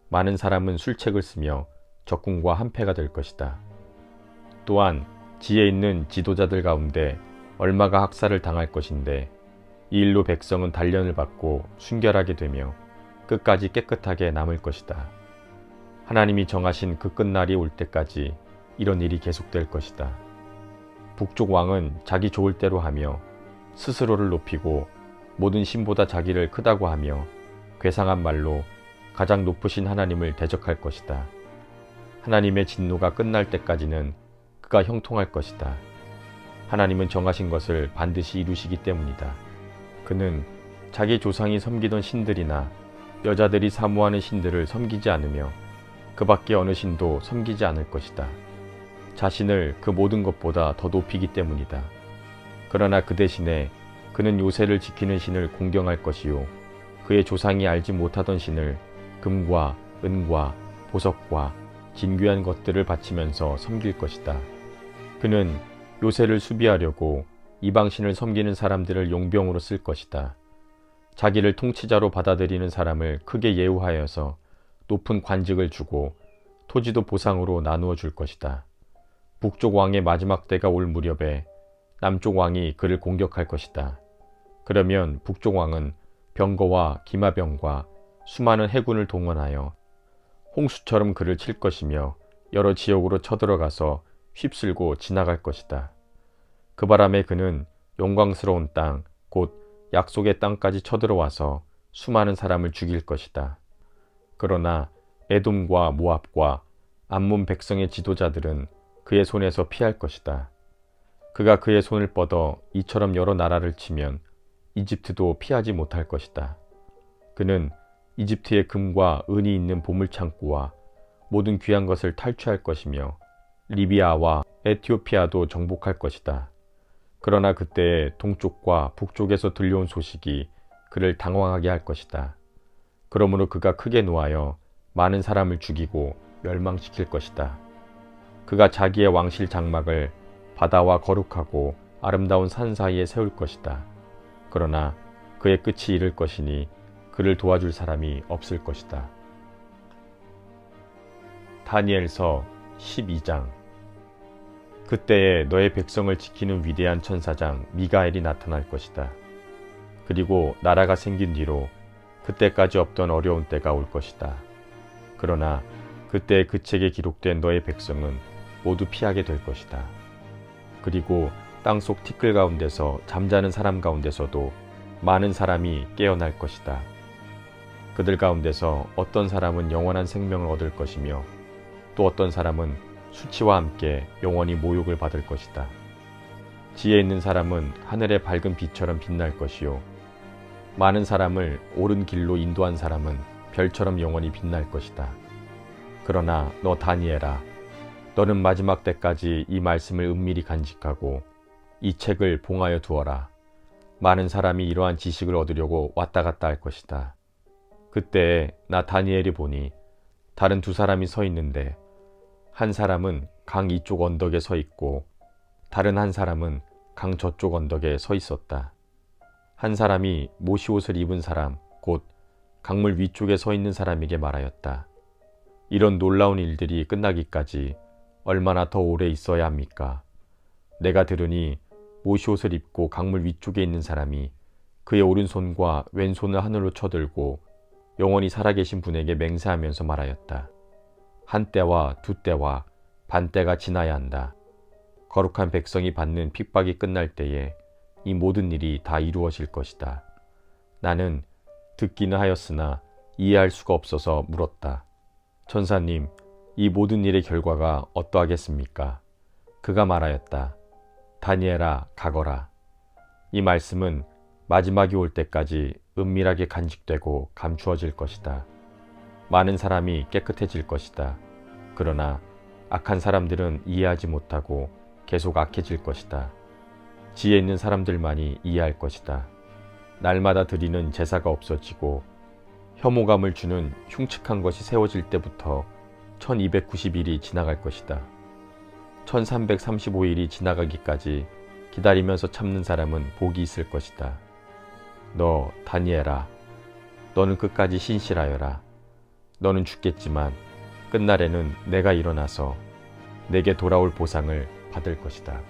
많은 사람은 술책을 쓰며 적군과 한패가 될 것이다. 또한 지혜 있는 지도자들 가운데 얼마가 학살을 당할 것인데 이 일로 백성은 단련을 받고 순결하게 되며 끝까지 깨끗하게 남을 것이다. 하나님이 정하신 그 끝날이 올 때까지 이런 일이 계속될 것이다. 북쪽 왕은 자기 좋을 대로 하며 스스로를 높이고 모든 신보다 자기를 크다고 하며 괴상한 말로 가장 높으신 하나님을 대적할 것이다. 하나님의 진노가 끝날 때까지는 그가 형통할 것이다. 하나님은 정하신 것을 반드시 이루시기 때문이다. 그는 자기 조상이 섬기던 신들이나 여자들이 사모하는 신들을 섬기지 않으며 그 밖에 어느 신도 섬기지 않을 것이다. 자신을 그 모든 것보다 더 높이기 때문이다. 그러나 그 대신에 그는 요새를 지키는 신을 공경할 것이요 그의 조상이 알지 못하던 신을 금과 은과 보석과 진귀한 것들을 바치면서 섬길 것이다. 그는 요새를 수비하려고 이방신을 섬기는 사람들을 용병으로 쓸 것이다. 자기를 통치자로 받아들이는 사람을 크게 예우하여서 높은 관직을 주고 토지도 보상으로 나누어 줄 것이다. 북쪽 왕의 마지막 때가 올 무렵에 남쪽 왕이 그를 공격할 것이다. 그러면 북쪽 왕은 병거와 기마병과 수많은 해군을 동원하여 홍수처럼 그를 칠 것이며 여러 지역으로 쳐들어가서 휩쓸고 지나갈 것이다. 그 바람에 그는 영광스러운 땅, 곧 약속의 땅까지 쳐들어와서 수많은 사람을 죽일 것이다. 그러나 에돔과 모압과 암몬 백성의 지도자들은 그의 손에서 피할 것이다. 그가 그의 손을 뻗어 이처럼 여러 나라를 치면 이집트도 피하지 못할 것이다. 그는 이집트의 금과 은이 있는 보물창고와 모든 귀한 것을 탈취할 것이며 리비아와 에티오피아도 정복할 것이다. 그러나 그때에 동쪽과 북쪽에서 들려온 소식이 그를 당황하게 할 것이다. 그러므로 그가 크게 노하여 많은 사람을 죽이고 멸망시킬 것이다. 그가 자기의 왕실 장막을 바다와 거룩하고 아름다운 산 사이에 세울 것이다. 그러나 그의 끝이 이를 것이니 그를 도와줄 사람이 없을 것이다. 다니엘서 12장. 그때에 너의 백성을 지키는 위대한 천사장 미가엘이 나타날 것이다. 그리고 나라가 생긴 뒤로 그때까지 없던 어려운 때가 올 것이다. 그러나 그때 그 책에 기록된 너의 백성은 모두 피하게 될 것이다. 그리고 땅속 티끌 가운데서 잠자는 사람 가운데서도 많은 사람이 깨어날 것이다. 그들 가운데서 어떤 사람은 영원한 생명을 얻을 것이며 또 어떤 사람은 수치와 함께 영원히 모욕을 받을 것이다. 지혜 있는 사람은 하늘의 밝은 빛처럼 빛날 것이요 많은 사람을 옳은 길로 인도한 사람은 별처럼 영원히 빛날 것이다. 그러나 너 다니엘아, 너는 마지막 때까지 이 말씀을 은밀히 간직하고 이 책을 봉하여 두어라. 많은 사람이 이러한 지식을 얻으려고 왔다 갔다 할 것이다. 그때에 나 다니엘이 보니 다른 두 사람이 서 있는데 한 사람은 강 이쪽 언덕에 서 있고 다른 한 사람은 강 저쪽 언덕에 서 있었다. 한 사람이 모시옷을 입은 사람, 곧 강물 위쪽에 서 있는 사람에게 말하였다. 이런 놀라운 일들이 끝나기까지 얼마나 더 오래 있어야 합니까? 내가 들으니 모시옷을 입고 강물 위쪽에 있는 사람이 그의 오른손과 왼손을 하늘로 쳐들고 영원히 살아계신 분에게 맹세하면서 말하였다. 한 때와 두 때와 반 때가 지나야 한다. 거룩한 백성이 받는 핍박이 끝날 때에 이 모든 일이 다 이루어질 것이다. 나는 듣기는 하였으나 이해할 수가 없어서 물었다. 천사님, 이 모든 일의 결과가 어떠하겠습니까? 그가 말하였다. 다니엘아, 가거라. 이 말씀은 마지막이 올 때까지 은밀하게 간직되고 감추어질 것이다. 많은 사람이 깨끗해질 것이다. 그러나 악한 사람들은 이해하지 못하고 계속 악해질 것이다. 지혜 있는 사람들만이 이해할 것이다. 날마다 드리는 제사가 없어지고 혐오감을 주는 흉측한 것이 세워질 때부터 1290일이 지나갈 것이다. 1335일이 지나가기까지 기다리면서 참는 사람은 복이 있을 것이다. 너 다니엘아, 너는 끝까지 신실하여라. 너는 죽겠지만 끝날에는 내가 일어나서 내게 돌아올 보상을 받을 것이다.